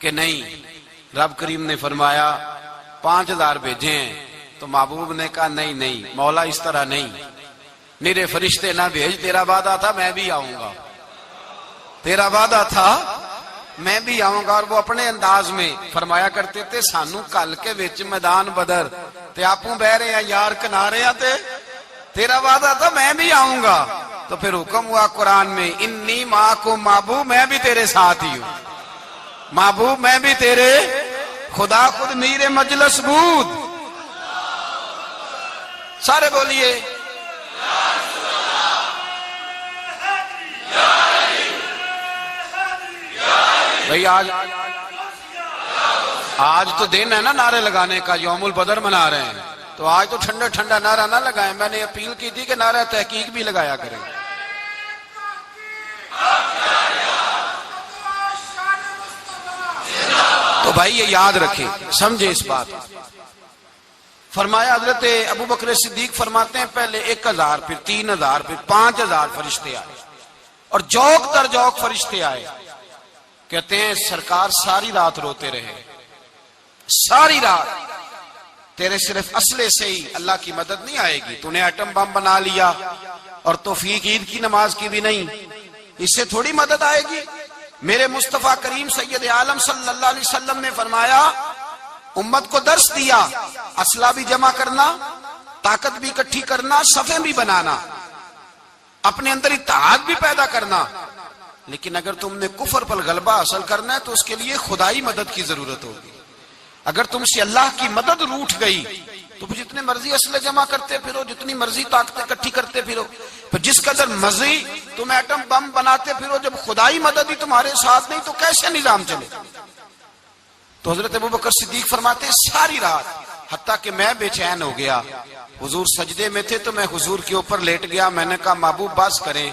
کہ نہیں، رب کریم نے فرمایا 5000 بھیجے ہیں، تو محبوب نے کہا نہیں مولا اس طرح نہیں، میرے فرشتے نہ بھیج، تیرا وعدہ تھا میں بھی آؤں گا، تیرا وعدہ تھا میں بھی آؤں گا۔ اور وہ اپنے انداز میں فرمایا کرتے تھے سانو کل کے وچ میدان بدر تے آپوں بہ رہے ہیں یار کنارے تے تیرا وعدہ تھا میں بھی آؤں گا۔ تو پھر حکم ہوا قرآن میں انی معکم، محبوب میں بھی تیرے ساتھ ہی ہوں، محبوب میں بھی تیرے، خدا خود میر مجلس بود، سارے بولیے بھئی آج تو دن ہے نا نعرے لگانے کا، یوم البدر منا رہے ہیں، تو آج تو ٹھنڈا ٹھنڈا نعرہ نہ لگائیں، میں نے اپیل کی تھی کہ نعرہ تحقیق بھی لگایا کریں۔ تو بھائی یہ یاد رکھیں، سمجھے اس بات۔ فرمایا حضرت ابو بکر صدیق فرماتے ہیں پہلے 1000 پھر 3000 پھر 5000 فرشتے آئے، اور جوک در جوک فرشتے آئے۔ کہتے ہیں سرکار ساری رات روتے رہے، ساری رات، تیرے صرف اسلحے سے ہی اللہ کی مدد نہیں آئے گی، تو نے ایٹم بم بنا لیا اور توفیق عید کی نماز کی بھی نہیں، اس سے تھوڑی مدد آئے گی۔ میرے مصطفیٰ کریم سید عالم صلی اللہ علیہ وسلم نے فرمایا، امت کو درس دیا، اسلحہ بھی جمع کرنا، طاقت بھی اکٹھی کرنا، صفیں بھی بنانا، اپنے اندر اتحاد بھی پیدا کرنا، لیکن اگر تم نے کفر پر غلبہ حاصل کرنا ہے تو اس کے لیے خدائی مدد کی ضرورت ہوگی۔ اگر تم سے اللہ کی مدد روٹ گئی تو جتنے مرضی اسلحے جمع کرتے پھرو، جتنی مرضی طاقتیں اکٹھی کرتے پھرو، پھر جس قدر مرضی تم ایٹم بم بناتے پھرو، جب خدائی مدد ہی تمہارے ساتھ نہیں تو کیسے نظام چلے؟ تو حضرت ابو بکر صدیق فرماتے ساری رات، حتیٰ کہ میں بے چین ہو گیا، حضور سجدے میں تھے تو میں حضور کے اوپر لیٹ گیا، میں نے کہا محبوب بس کریں،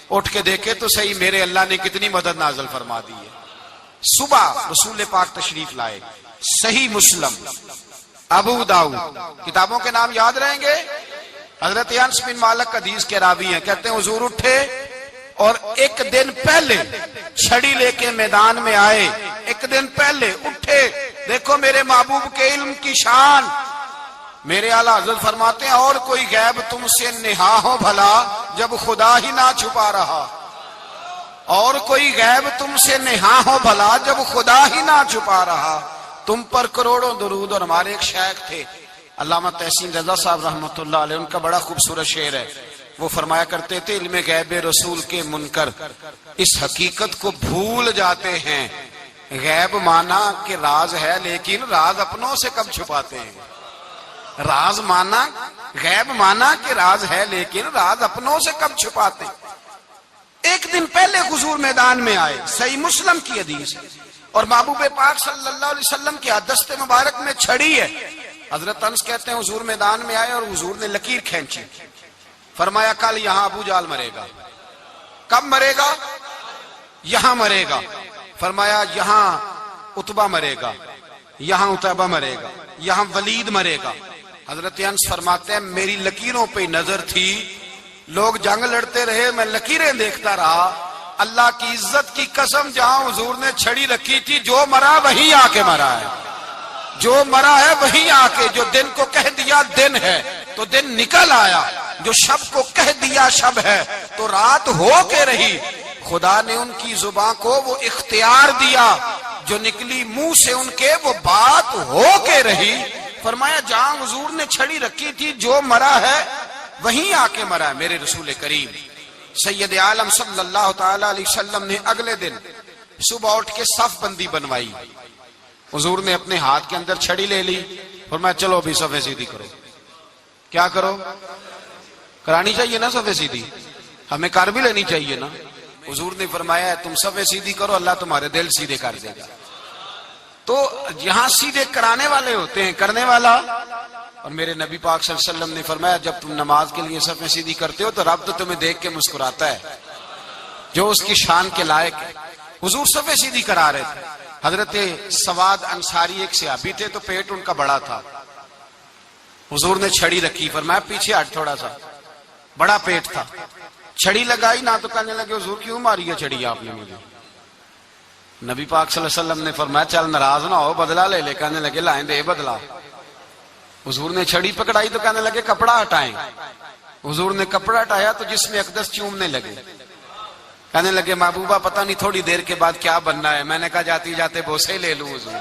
اٹھ کے دیکھے تو صحیح میرے اللہ نے کتنی مدد نازل فرما دی ہے۔ صبح رسول پاک تشریف لائے، صحیح مسلم ابو داؤد، کتابوں کے نام یاد رہیں گے؟ حضرت انس بن مالک حدیث کے راوی ہیں، کہتے ہیں حضور اٹھے اور ایک دن پہلے چھڑی لے کے میدان میں آئے، ایک دن پہلے اٹھے، دیکھو میرے محبوب کے علم کی شان۔ میرے اعلیٰ حضرت فرماتے ہیں اور کوئی غیب تم سے نہا ہو بھلا جب خدا ہی نہ چھپا رہا، اور کوئی غیب تم سے نہا ہو بھلا جب خدا ہی نہ چھپا رہا، تم پر کروڑوں درود۔ اور ہمارے ایک شیخ تھے علامہ تحسین رضا صاحب رحمۃ اللہ علیہ، ان کا بڑا خوبصورت شعر ہے، وہ فرمایا کرتے تھے علم غیب رسول کے منکر اس حقیقت کو بھول جاتے ہیں، غیب مانا کہ راز ہے لیکن راز اپنوں سے کب چھپاتے ہیں۔ راز مانا، غیب مانا کہ راز ہے لیکن راز اپنوں سے کب چھپاتے ہیں۔ ایک دن پہلے حضور میدان میں آئے، صحیح مسلم کی حدیث ہے، اور محبوب پاک صلی اللہ علیہ وسلم کی دست مبارک میں چھڑی ہے۔ حضرت انس کہتے ہیں حضور میدان میں آئے اور حضور نے لکیر کھینچی، فرمایا کل یہاں ابو جال مرے گا۔ کب مرے گا؟ یہاں مرے گا۔ فرمایا یہاں عتبہ مرے گا، یہاں عتبہ مرے گا، یہاں ولید مرے گا۔ حضرت انس فرماتے ہیں میری لکیروں پہ نظر تھی، لوگ جنگ لڑتے رہے، میں لکیریں دیکھتا رہا، اللہ کی عزت کی قسم جہاں حضور نے چھڑی رکھی تھی جو مرا وہیں آ کے مرا ہے، جو مرا ہے وہیں آ کے، جو دن کو کہہ دیا دن ہے تو دن نکل آیا، جو شب کو کہہ دیا شب ہے تو رات ہو کے رہی۔ خدا نے ان کی زبان کو وہ اختیار دیا، جو نکلی منہ سے ان کے وہ بات ہو کے رہی۔ فرمایا جہاں حضور نے چھڑی رکھی تھی جو مرا ہے وہیں آ کے مرا ہے میرے رسول کریم سید عالم صلی اللہ تعالی علیہ وسلم نے اگلے دن صبح اٹھ کے صف بندی بنوائی۔ حضور نے اپنے ہاتھ کے اندر چھڑی لے لی، فرمایا چلو ابھی صفیں سیدھی کرو۔ کیا کرو؟ کرانی چاہیے نا صفیں سیدھی، ہمیں کر بھی لینی چاہیے نا۔ حضور نے فرمایا تم صفیں سیدھی کرو، اللہ تمہارے دل سیدھے کر دے گا۔ تو یہاں سیدھے کرانے والے ہوتے ہیں، کرنے والا۔ اور میرے نبی پاک صلی اللہ علیہ وسلم نے فرمایا جب تم نماز کے لیے صفیں سیدھی کرتے ہو تو رب تو تمہیں دیکھ کے مسکراتا ہے، جو اس کی شان کے لائق ہے۔ حضور صفیں سیدھی کرا رہے تھے۔ حضرت سواد انصاری ایک صحابی تھے، تو پیٹ ان کا بڑا تھا، حضور نے چھڑی رکھی، فرمایا پیچھے ہٹ تھوڑا سا، بڑا پیٹ تھا، چھڑی لگائی نہ تو کہنے لگے حضور کیوں ماری ہے چھڑی آپ نے مجھے۔ نبی پاک صلی اللہ علیہ وسلم نے فرمایا چل ناراض نہ ہو، بدلہ لے لے۔ کہنے لگے لائیں دے بدلہ۔ حضور نے چھڑی پکڑائی تو کہنے لگے کپڑا ہٹائیں۔ حضور نے کپڑا ہٹایا تو جس میں اقدس چومنے لگے، کہنے لگے محبوبہ پتہ نہیں تھوڑی دیر کے بعد کیا بننا ہے۔ میں نے کہا جاتی جاتے بوسے ہی لے لوں حضور،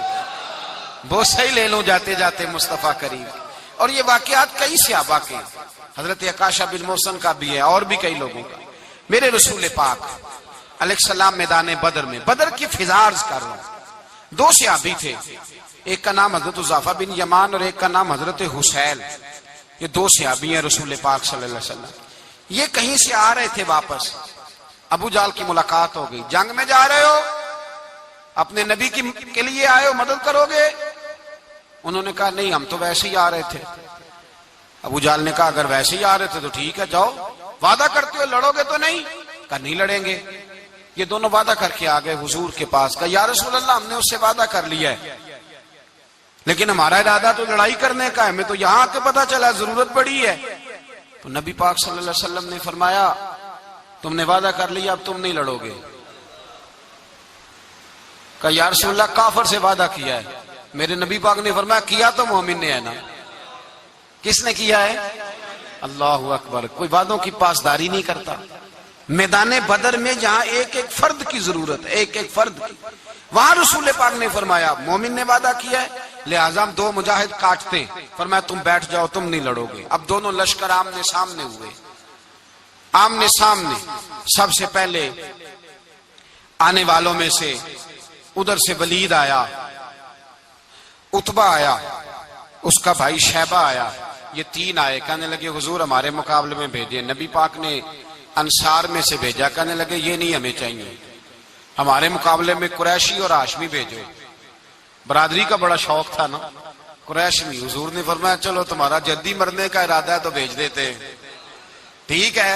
بوسے ہی لے لوں جاتے جاتے مصطفیٰ کریم۔ اور یہ واقعات کئی صحابہ کے، حضرت عکاشہ بن محسن کا بھی ہے اور بھی کئی لوگوں کا۔ میرے رسول پاک علیہ السلام میدان بدر میں، بدر کی فضا عرض کر رہا ہوں، دو صحابی تھے، ایک کا نام حضرت حذیفہ بن یمان اور ایک کا نام حضرت حسیل۔ یہ دو صحابی ہیں رسول پاک صلی اللہ علیہ وسلم۔ یہ کہیں سے آ رہے تھے واپس، ابو جال کی ملاقات ہو گئی۔ جنگ میں جا رہے ہو، اپنے نبی کے لیے آئے ہو، مدد کرو گے؟ انہوں نے کہا نہیں ہم تو ویسے ہی آ رہے تھے۔ ابو جال نے کہا اگر ویسے ہی آ رہے تھے تو ٹھیک ہے جاؤ، وعدہ کرتے ہو لڑو گے تو نہیں؟ کہا نہیں لڑیں گے۔ یہ دونوں وعدہ کر کے آ گئے حضور کے پاس، کہا یا رسول اللہ ہم نے اس سے وعدہ کر لیا ہے لیکن ہمارا ارادہ تو لڑائی کرنے کا ہے، ہمیں تو یہاں کے پتہ چلا ضرورت پڑی ہے۔ تو نبی پاک صلی اللہ علیہ وسلم نے فرمایا تم نے وعدہ کر لیا اب تم نہیں لڑو گے۔ کہا یا رسول اللہ کافر سے وعدہ کیا ہے۔ میرے نبی پاک نے فرمایا کیا تو مومن نے ہے نا۔ کس نے کیا ہے؟ اللہ اکبر۔ کوئی وعدوں کی پاسداری نہیں کرتا۔ میدان بدر میں جہاں ایک ایک فرد کی ضرورت ہے، ایک ایک فرد کی، وہاں رسول پاک نے فرمایا مومن نے وعدہ کیا ہے لہذا ہم دو مجاہد کاٹتے ہیں۔ فرمایا تم بیٹھ جاؤ تم نہیں لڑو گے۔ اب دونوں لشکر آمنے سامنے ہوئے، آمنے سامنے۔ سب سے پہلے آنے والوں میں سے ادھر سے ولید آیا، عتبہ آیا، اس کا بھائی شیبہ آیا، یہ تین آئے۔ کہنے لگے حضور ہمارے مقابلے میں بھیجے۔ نبی پاک نے انصار میں سے بھیجا، کہنے لگے یہ نہیں ہمیں چاہیے، ہمارے مقابلے میں قریشی اور ہاشمی بھیجو۔ برادری کا بڑا شوق تھا نا قریشی۔ حضور نے فرمایا چلو تمہارا جلدی مرنے کا ارادہ ہے تو بھیج دیتے، ٹھیک ہے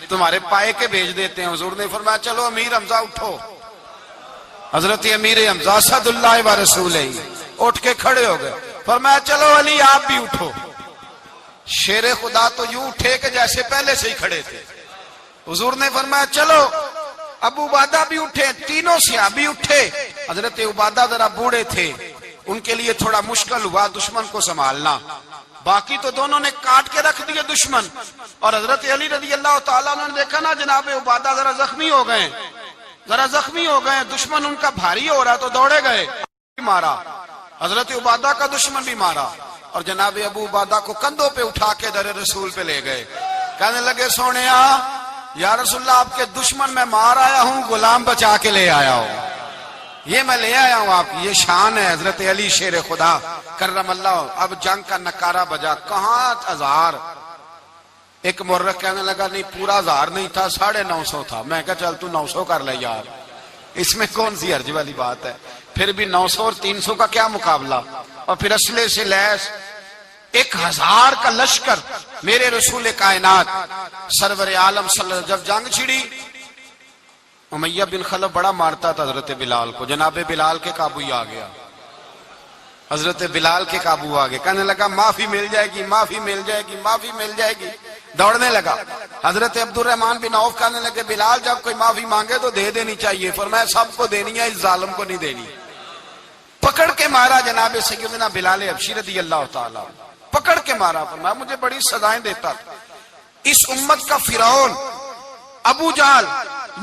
تمہارے پائے کے بھیج دیتے ہیں۔ حضور نے فرمایا چلو امیر حمزہ اٹھو۔ حضرت امیر حمزہ اسد اللہ و رسولہ اٹھ کے کھڑے ہو گئے۔ فرمایا چلو علی آپ بھی اٹھو. شیر خدا تو یوں اٹھے کہ جیسے پہلے سے ہی کھڑے تھے. حضور نے فرمایا چلو. ابو عبادہ بھی اٹھے, تینوں صحابی اٹھے. حضرت عبادہ ذرا بوڑھے تھے, ان کے لیے تھوڑا مشکل ہوا دشمن کو سنبھالنا. باقی تو دونوں نے کاٹ کے رکھ دیے دشمن. اور حضرت علی رضی اللہ تعالیٰ نے دیکھا نا جناب عبادہ ذرا زخمی ہو گئے, دشمن ان کا بھاری ہو رہا تو دوڑے گئے, مارا. حضرت عبادہ کا دشمن بھی مارا اور جناب ابو عبادہ کو کندھوں پہ اٹھا کے در رسول پہ لے گئے. کہنے لگے سونیا یا رسول اللہ آپ کے دشمن میں مار آیا ہوں, غلام بچا کے لے آیا ہوں. یہ میں لے آیا ہوں آپ کی, یہ شان ہے حضرت علی شیر خدا کرم اللہ. اب جنگ کا نکارہ بجا, کہاں 1000. ایک مورخ کہنے لگا نہیں پورا 1000 نہیں تھا, 950 تھا. میں کہا چل تو 900 کر لے یار, اس میں کون سی حرج والی بات ہے. پھر بھی 900 اور 300 کا کیا مقابلہ. اور پھر اسلحے سے لیس 1000 کا لشکر. میرے رسول کائنات سرور عالم صلی اللہ علیہ وسلم جب جنگ چھڑی, امیہ بن خلف بڑا مارتا تھا حضرت بلال کو. جناب بلال کے قابو ہی آ گیا, حضرت بلال کے قابو آ گئے. کہنے لگا معافی مل جائے گی, معافی مل جائے گی, معافی مل جائے گی. دوڑنے لگا. حضرت عبد الرحمن بن عوف کہنے لگے بلال جب کوئی معافی مانگے تو دے دینی چاہیے. فرمایا سب کو دینی ہے, اس ظالم کو نہیں دینی. پکڑ کے مارا جناب سیدنا بلال حبشی رضی اللہ تعالیٰ, پکڑ کے مارا. فرمایا مجھے بڑی سزائیں دیتا تھا. اس امت کا فرعون ابو جہل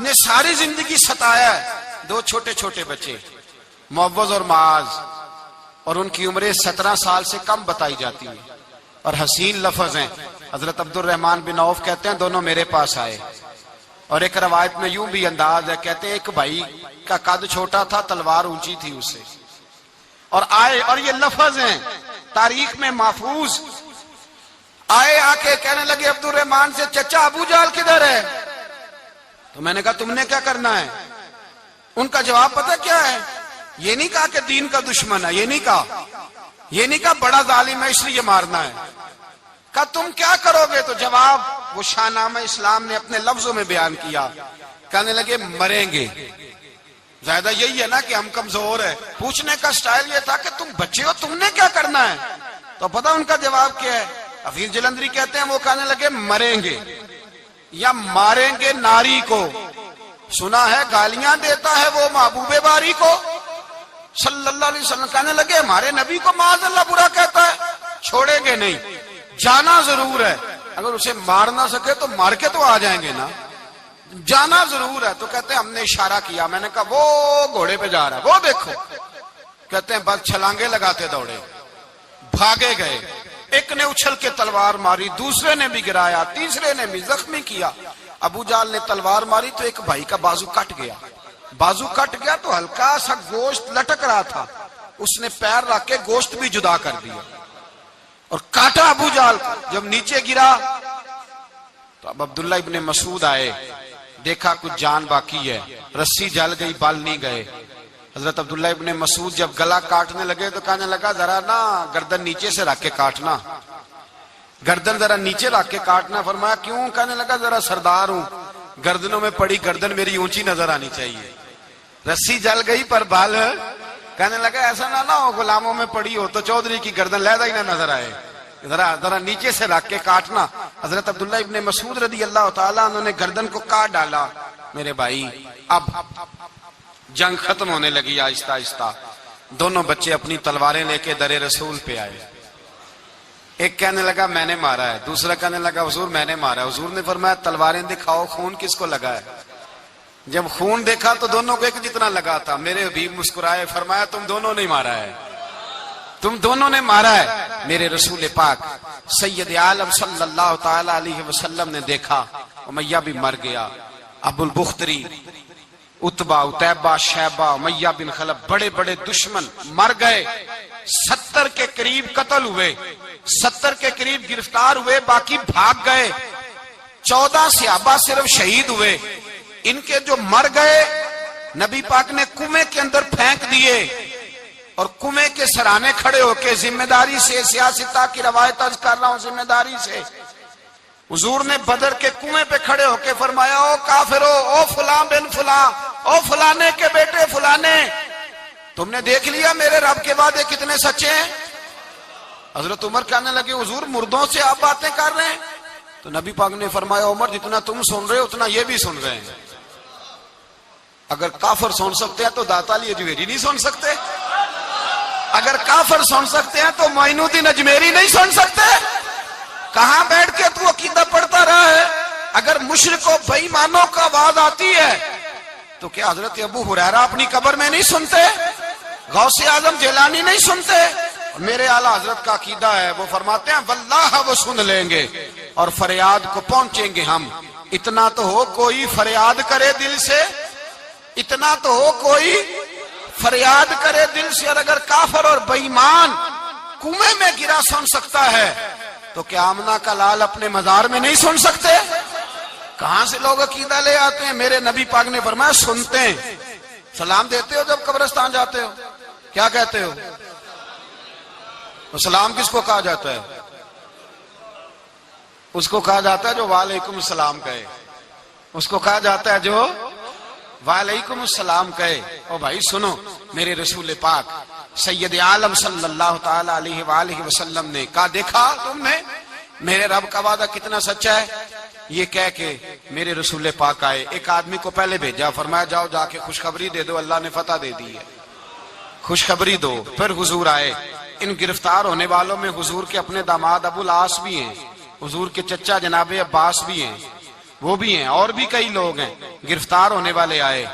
نے ساری زندگی ستایا ہے. 2 چھوٹے چھوٹے بچے معوذ اور معاذ, اور ان کی عمریں 17 سال سے کم بتائی جاتی ہیں اور حسین لفظ ہیں. حضرت عبد الرحمن بن عوف کہتے ہیں دونوں میرے پاس آئے, اور ایک روایت میں یوں بھی انداز ہے, کہتے ہیں ایک بھائی کا قد چھوٹا تھا, تلوار اونچی تھی اس سے, اور آئے. اور یہ لفظ ہیں تاریخ میں محفوظ. آئے آ کے کہنے لگے عبد الرحمن سے چچا ابو جہل کدھر ہے. تو میں نے کہا تم نے کیا کرنا ہے. ان کا جواب پتہ کیا ہے, یہ نہیں کہا کہ دین کا دشمن ہے, یہ نہیں کہا بڑا ظالم ہے اس لیے مارنا ہے. کہا تم کیا کرو گے. تو جواب وہ شاہ نامہ اسلام نے اپنے لفظوں میں بیان کیا. کہنے لگے مریں گے. زیادہ یہی ہے نا کہ ہم کمزور ہے. پوچھنے کا سٹائل یہ تھا کہ تم بچے ہو, تم نے کیا کرنا ہے. تو پتا ان کا جواب کیا ہے. حفیظ جلندری کہتے ہیں وہ کہنے لگے مریں گے یا ماریں گے ناری کو. سنا ہے گالیاں دیتا ہے وہ محبوب باری کو صلی اللہ علیہ وسلم. کہنے لگے ہمارے نبی کو معاذ اللہ برا کہتا ہے, چھوڑیں گے نہیں, جانا ضرور ہے. اگر اسے مار نہ سکے تو مار کے تو آ جائیں گے نا, جانا ضرور ہے. تو کہتے ہیں ہم نے اشارہ کیا. میں نے کہا وہ گھوڑے پہ جا رہا ہے, وہ دیکھو. کہتے ہیں بس چھلانگے لگاتے دوڑے, بھاگے گئے. ایک نے اچھل کے تلوار ماری, دوسرے نے بھی گرایا, تیسرے نے بھی زخمی کیا. ابو جہل نے تلوار ماری تو ایک بھائی کا بازو کٹ گیا. بازو کٹ گیا تو ہلکا سا گوشت لٹک رہا تھا, اس نے پیر رکھ کے گوشت بھی جدا کر دیا اور کاٹا ابو جہل کو. جب نیچے گرا تو اب عبداللہ ابن مسعود آئے, دیکھا کچھ جان باقی ہے, رسی جل گئی, بال نہیں گئے. حضرت عبداللہ ابن مسعود جب گلا کاٹنے لگے تو کہنے لگا ذرا نا گردن نیچے سے رکھ کے کاٹنا, گردن ذرا نیچے رکھ کے کاٹنا. فرمایا کیوں. کہنے لگا ذرا سردار ہوں, گردنوں میں پڑی گردن میری اونچی نظر آنی چاہیے. رسی جل گئی پر بال. کہنے لگا ایسا نہ ہو غلاموں میں پڑی ہو تو چودھری کی گردن لہذا ہی نہ نظر آئے, ذرا نیچے سے رکھ کے کاٹنا. حضرت عبداللہ ابن مسعود رضی اللہ تعالیٰ انہوں نے گردن کو کاٹ ڈالا. میرے بھائی اب جنگ ختم ہونے لگی آہستہ آہستہ. دونوں بچے اپنی تلواریں لے کے در رسول پہ آئے. ایک کہنے لگا میں نے مارا ہے, دوسرا کہنے لگا حضور میں نے مارا ہے. حضور نے فرمایا تلواریں دکھاؤ, خون کس کو لگا ہے. جب خون دیکھا تو دونوں کو ایک جتنا لگا تھا. میرے حبیب مسکرائے, فرمایا تم دونوں نے مارا ہے, تم دونوں نے مارا ہے. میرے رسول پاک سید عالم صلی اللہ تعالی علیہ وسلم نے دیکھا امیہ بھی مر گیا. ابو البختری, اتبا, اتیبہ, شیبہ, امیہ بن خلف بڑے بڑے دشمن مر گئے. 70 کے قریب قتل ہوئے, 70 کے قریب گرفتار ہوئے, باقی بھاگ گئے. 14 صحابہ صرف شہید ہوئے. ان کے جو مر گئے نبی پاک نے کنویں کے اندر پھینک دیے اور کنویں کے سرانے کھڑے ہو کے ذمہ داری سے, سیاستہ کی روایت عرض کر رہا ہوں, ذمہ داری سے حضور نے بدر کے کنویں پہ کھڑے ہو کے فرمایا او کافرو, او فلاں بن فلاں, او فلانے کے بیٹے فلانے, تم نے دیکھ لیا میرے رب کے وعدے کتنے سچے ہیں. حضرت عمر کہنے لگے حضور مردوں سے آپ باتیں کر رہے ہیں؟ تو نبی پاک نے فرمایا عمر جتنا تم سن رہے ہو اتنا یہ بھی سن رہے ہیں. اگر کافر سن سکتے ہیں تو داتا علی اجمیری نہیں سن سکتے؟ اگر کافر سن سکتے ہیں تو معین الدین اجمیری نہیں سن سکتے؟ کہاں بیٹھ کے تو عقیدہ پڑھتا رہا ہے؟ اگر مشرکوں بے ایمانوں کا آواز آتی ہے تو کیا حضرت ابو ہریرہ اپنی قبر میں نہیں سنتے؟ غوث اعظم جیلانی نہیں سنتے؟ میرے اعلیٰ حضرت کا عقیدہ ہے، وہ فرماتے ہیں واللہ وہ سن لیں گے اور فریاد کو پہنچیں گے ہم. اتنا تو ہو کوئی فریاد کرے دل سے، اتنا تو ہو کوئی فریاد کرے دل سے. اور اگر کافر اور بے ایمان کنویں میں گرا سن سکتا ہے تو کیا آمنہ کا لال اپنے مزار میں نہیں سن سکتے؟ کہاں سے لوگ عقیدہ لے آتے ہیں؟ میرے نبی پاک نے فرمایا سنتے ہیں. سلام دیتے ہو جب قبرستان جاتے ہو؟ کیا کہتے ہو؟ سلام کس کو کہا جاتا ہے؟ اس کو کہا جاتا ہے جو وعلیکم السلام کہے. اس کو کہا جاتا ہے جو وعلیکم السلام کہے. او بھائی سنو، میرے رسول پاک سید عالم صلی اللہ تعالی علیہ وآلہ وسلم نے کہا دیکھا تم نے میرے رب کا وعدہ کتنا سچا ہے؟ یہ کہہ کے میرے رسول پاک آئے. ایک آدمی کو پہلے بھیجا، فرمایا جاؤ جا کے خوشخبری دے دو، اللہ نے فتح دے دی ہے، خوشخبری دو. پھر حضور آئے. ان گرفتار ہونے والوں میں حضور کے اپنے داماد ابو العاص بھی ہیں، حضور کے چچا جناب عباس بھی ہیں، وہ بھی ہیں، اور بھی کئی لوگ ہیں. گرفتار ہونے والے آئے.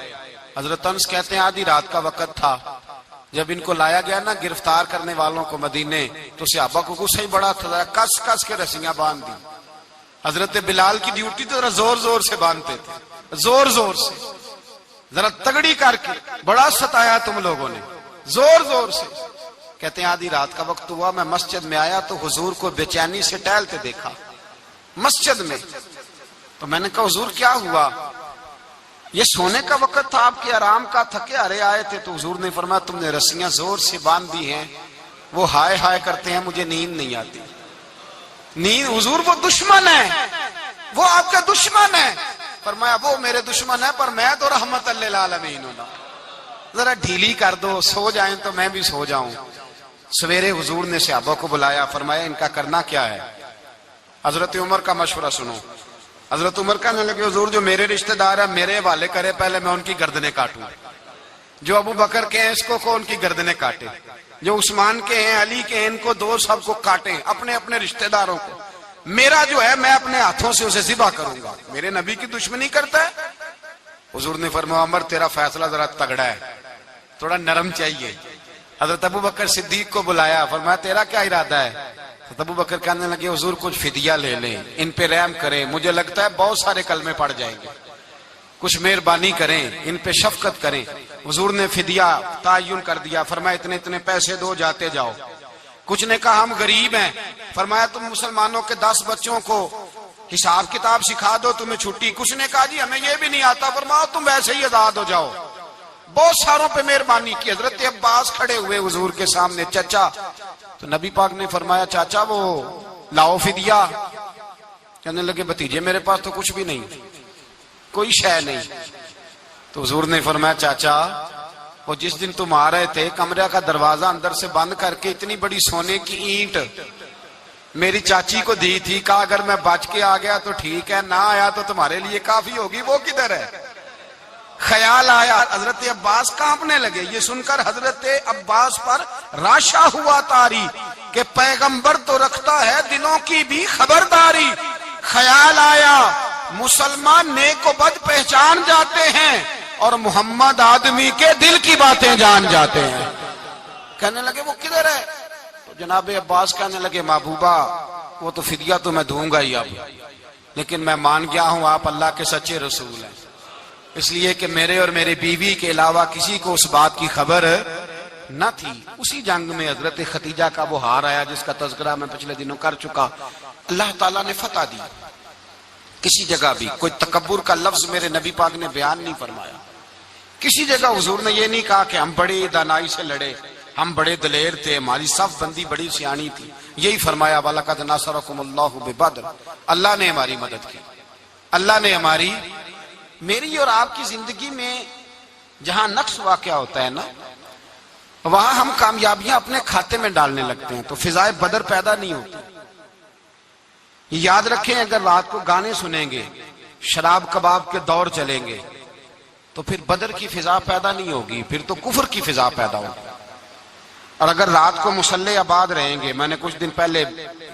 حضرت انس کہتے ہیں آدھی رات کا وقت تھا. جب ان کو لایا گیا نا گرفتار کرنے والوں کو مدینے، تو صحابہ کو غصہ ہی بڑا تھا، کس کس کے رسیاں باندھ دی. حضرت بلال کی ڈیوٹی تو ذرا زور زور سے باندھتے تھے، زور زور سے، ذرا تگڑی کر کے. بڑا ستایا تم لوگوں نے، زور زور سے. کہتے ہیں آدھی رات کا وقت ہوا، میں مسجد میں آیا تو حضور کو بے چینی سے ٹہلتے دیکھا مسجد میں. تو میں نے کہا حضور کیا ہوا؟ یہ سونے کا وقت تھا آپ کے آرام کا، تھکے ہارے آئے تھے. تو حضور نے فرمایا تم نے رسیاں زور سے باندھ دی ہیں، وہ ہائے ہائے کرتے ہیں، مجھے نیند نہیں آتی. نیند حضور وہ دشمن ہے، وہ آپ کا دشمن ہے. فرمایا وہ میرے دشمن ہے پر میں تو رحمت للعالمین ہوں، ذرا ڈھیلی کر دو، سو جائیں تو میں بھی سو جاؤں. سویرے حضور نے صحابہ کو بلایا، فرمایا ان کا کرنا کیا ہے؟ حضرت عمر کا مشورہ سنو. حضرت عمر کہنے لگے حضور جو میرے رشتہ دار ہیں میرے حوالے کرے، پہلے میں ان کی گردنیں کاٹوں. جو ابو بکر کے ہیں اس کو ان کی گردنیں کاٹے، جو عثمان کے ہیں علی کے ہیں ان کو دو، سب کو کاٹیں، اپنے اپنے رشتہ داروں کو. میرا جو ہے میں اپنے ہاتھوں سے اسے ذبح کروں گا. میرے نبی کی دشمنی کرتا ہے. حضور نے فرمایا عمر تیرا فیصلہ ذرا تگڑا ہے، تھوڑا نرم چاہیے. حضرت ابو بکر صدیق کو بلایا، فرمایا تیرا کیا ارادہ ہے؟ حضرت ابو بکر کہنے لگے حضور کچھ فدیہ لے لیں، ان پہ رحم کریں، مجھے لگتا ہے بہت سارے کلمے پڑ جائیں گے، کچھ مہربانی کریں، ان پہ شفقت کریں. حضور نے فدیہ تعین کر دیا، فرمایا اتنے اتنے پیسے دو، جاتے جاؤ. کچھ نے کہا ہم غریب ہیں، فرمایا تم مسلمانوں کے 10 بچوں کو حساب کتاب سکھا دو، تمہیں چھٹی. کچھ نے کہا جی ہمیں یہ بھی نہیں آتا، فرمایا تم ویسے ہی آزاد ہو جاؤ. بہت ساروں پہ مہربانی کی. حضرت عباس کھڑے ہوئے حضور کے سامنے، چچا. تو نبی پاک نے فرمایا چاچا وہ لاؤ فدیہ. کہنے لگے بھتیجے میرے پاس تو کچھ بھی نہیں، کوئی شے نہیں. تو حضور نے فرمایا چاچا وہ جس دن تم آ رہے تھے کمرے کا دروازہ اندر سے بند کر کے اتنی بڑی سونے کی اینٹ میری چاچی کو دی تھی، کہا اگر میں بچ کے آ گیا تو ٹھیک ہے، نہ آیا تو تمہارے لیے کافی ہوگی، وہ کدھر ہے؟ خیال آیا. حضرت عباس کانپنے لگے. یہ سن کر حضرت عباس پر راشا ہوا طاری کہ پیغمبر تو رکھتا ہے دلوں کی بھی خبرداری. خیال آیا مسلمان نیک و بد پہچان جاتے ہیں اور محمد آدمی کے دل کی باتیں جان جاتے ہیں. کہنے لگے وہ کدھر ہے؟ تو جناب عباس کہنے لگے محبوبہ وہ تو فدیہ تو میں دوں گا ہی اب، لیکن میں مان گیا ہوں آپ اللہ کے سچے رسول ہیں، اس لیے کہ میرے اور میرے بیوی کے علاوہ کسی کو اس بات کی خبر نہ تھی. اسی جنگ میں حضرت ختیجہ کا وہ ہار آیا جس کا تذکرہ میں پچھلے دنوں کر چکا. اللہ تعالیٰ نے فتح دی. کسی جگہ بھی کوئی تکبر کا لفظ میرے نبی پاک نے بیان نہیں فرمایا. کسی جگہ حضور نے یہ نہیں کہا کہ ہم بڑی دانائی سے لڑے، ہم بڑے دلیر تھے، ہماری صف بندی بڑی سیانی تھی. یہی فرمایا وَلَقَدْ نَصَرَكُمُ اللَّهُ بِبَدْرٍ، اللہ نے ہماری مدد کی، اللہ نے ہماری. میری اور آپ کی زندگی میں جہاں نقص واقع ہوتا ہے نا، وہاں ہم کامیابیاں اپنے کھاتے میں ڈالنے لگتے ہیں تو فضائے بدر پیدا نہیں ہوتی. یاد رکھیں اگر رات کو گانے سنیں گے، شراب کباب کے دور چلیں گے تو پھر بدر کی فضا پیدا نہیں ہوگی، پھر تو کفر کی فضا پیدا ہوگی. اور اگر رات کو مصلے آباد رہیں گے، میں نے کچھ دن پہلے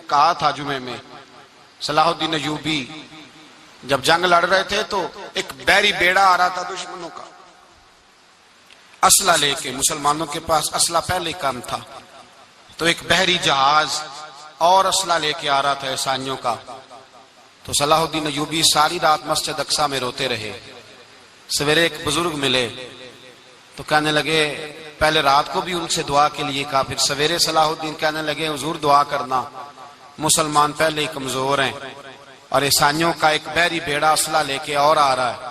کہا تھا جمعے میں، صلاح الدین ایوبی جب جنگ لڑ رہے تھے تو ایک بحری بیڑا آ رہا تھا دشمنوں کا اسلحہ لے کے، مسلمانوں کے پاس اسلحہ پہلے کم تھا، تو ایک بحری جہاز اور اسلحہ لے کے آ رہا تھا عیسائیوں کا. تو صلاح الدین ایوبی ساری رات مسجد اقصی میں روتے رہے. سویرے ایک بزرگ ملے تو کہنے لگے، پہلے رات کو بھی ان سے دعا کے لیے کہا، پھر سویرے صلاح الدین کہنے لگے حضور دعا کرنا، مسلمان پہلے ہی کمزور ہیں اور عیسائیوں کا ایک بحری بیڑا اسلحہ لے کے اور آ رہا ہے.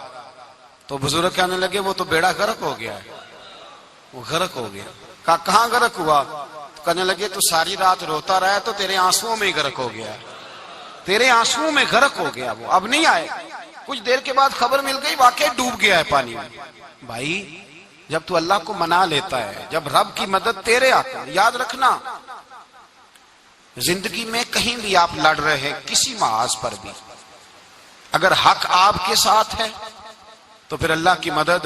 تو بزرگ کہنے لگے وہ تو بیڑا غرق ہو گیا ہے، وہ غرق ہو گیا. کہا کہاں غرق ہوا؟ تو کہنے لگے تو ساری رات روتا رہا تو تیرے آنسوؤں میں ہی غرق ہو گیا، تیرے آنسوؤں میں غرق ہو گیا، وہ اب نہیں آئے. کچھ دیر کے بعد خبر مل گئی واقعی ڈوب گیا ہے پانی میں. بھائی جب تو اللہ کو منا لیتا ہے، جب رب کی مدد تیرے آتا ہے، یاد رکھنا زندگی میں کہیں بھی آپ لڑ رہے ہیں، کسی محاذ پر بھی اگر حق آپ کے ساتھ ہے تو پھر اللہ کی مدد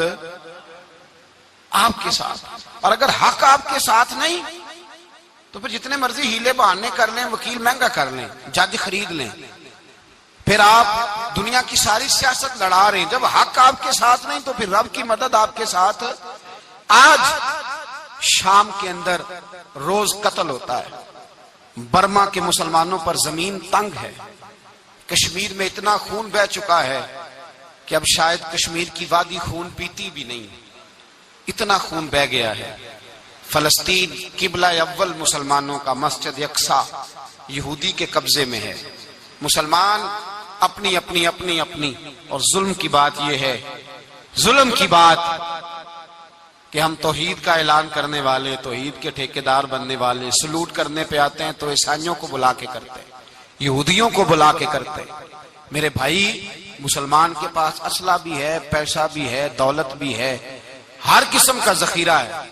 آپ کے ساتھ، اور اگر حق آپ کے ساتھ نہیں تو پھر جتنے مرضی ہیلے بہانے کر لیں، وکیل مہنگا کر لیں، جج خرید لیں، پھر آپ دنیا کی ساری سیاست لڑا رہے ہیں. جب حق آپ کے ساتھ نہیں تو پھر رب کی مدد آپ کے ساتھ. آج شام کے اندر روز قتل ہوتا ہے، برما کے مسلمانوں پر زمین تنگ ہے، کشمیر میں اتنا خون بہہ چکا ہے کہ اب شاید کشمیر کی وادی خون پیتی بھی نہیں، اتنا خون بہہ گیا ہے. فلسطین قبلہ اول مسلمانوں کا مسجد اقصی یہودی کے قبضے میں ہے. مسلمان اپنی اپنی اپنی اپنی، اور ظلم کی بات یہ ہے، ظلم کی بات کہ ہم توحید کا اعلان کرنے والے، توحید کے ٹھیکیدار بننے والے، سلوٹ کرنے پہ آتے ہیں تو عیسائیوں کو بلا کے کرتے ہیں، یہودیوں کو بلا کے کرتے ہیں. میرے بھائی مسلمان کے پاس اسلحہ بھی ہے، پیسہ بھی ہے، دولت بھی ہے، ہر قسم کا ذخیرہ ہے.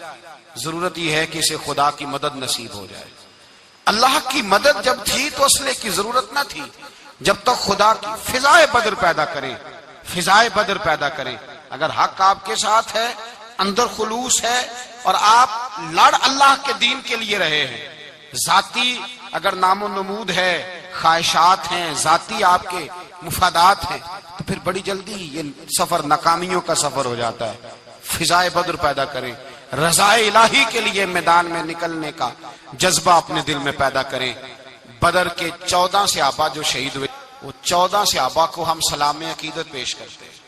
ضرورت یہ ہے کہ اسے خدا کی مدد نصیب ہو جائے. اللہ کی مدد جب تھی تو اسلحے کی ضرورت نہ تھی. جب تک خدا کی فضائے بدر پیدا کریں، فضائے بدر پیدا کریں. اگر حق آپ کے ساتھ ہے، اندر خلوص ہے اور آپ لڑ اللہ کے دین کے لیے رہے ہیں، ذاتی اگر نام و نمود ہے، خواہشات ہیں، ذاتی آپ کے مفادات ہیں، تو پھر بڑی جلدی یہ سفر ناکامیوں کا سفر ہو جاتا ہے. فضائے بدر پیدا کریں، رضا الہی کے لیے میدان میں نکلنے کا جذبہ اپنے دل میں پیدا کریں. بدر کے 14 صحابہ جو شہید ہوئے، وہ 14 صحابہ کو ہم سلام عقیدت پیش کرتے ہیں.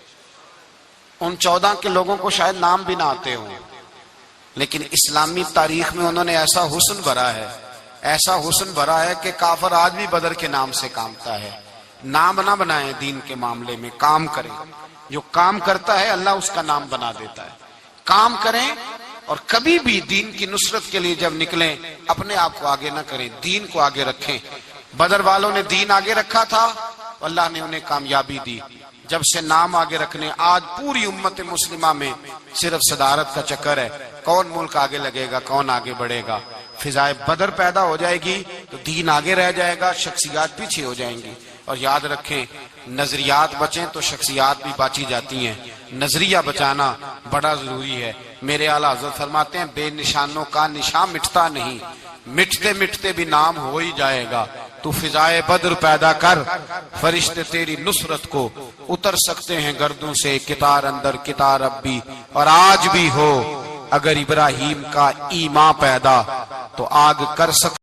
ان 14 کے لوگوں کو شاید نام بھی نہ آتے ہوں، لیکن اسلامی تاریخ میں انہوں نے ایسا حسن بھرا ہے، ایسا حسن بھرا ہے کہ کافر آج بھی بدر کے نام سے کامتا ہے. نام نہ بنائیں دین کے معاملے میں، کام کریں. جو کام کرتا ہے اللہ اس کا نام بنا دیتا ہے. کام کریں اور کبھی بھی دین کی نصرت کے لیے جب نکلیں اپنے آپ کو آگے نہ کریں، دین کو آگے رکھیں. بدر والوں نے دین آگے رکھا تھا، اللہ نے انہیں کامیابی دی. جب سے نام آگے رکھنے، آج پوری امت مسلمہ میں صرف صدارت کا چکر ہے، کون ملک آگے لگے گا، کون آگے بڑھے گا. فضائے بدر پیدا ہو جائے گی تو دین آگے رہ جائے گا، شخصیات پیچھے ہو جائیں گی. اور یاد رکھیں نظریات بچیں تو شخصیات بھی باچی جاتی ہیں. نظریہ بچانا بڑا ضروری ہے. میرے اعلیٰ حضرت فرماتے ہیں بے نشانوں کا نشان مٹتا نہیں، مٹتے مٹتے بھی نام ہو ہی جائے گا. تو فضائے بدر پیدا کر، فرشتے تیری نصرت کو اتر سکتے ہیں گردوں سے، کتار اندر کتار اب بھی. اور آج بھی ہو اگر ابراہیم کا ایمان پیدا تو آگ کر سکتے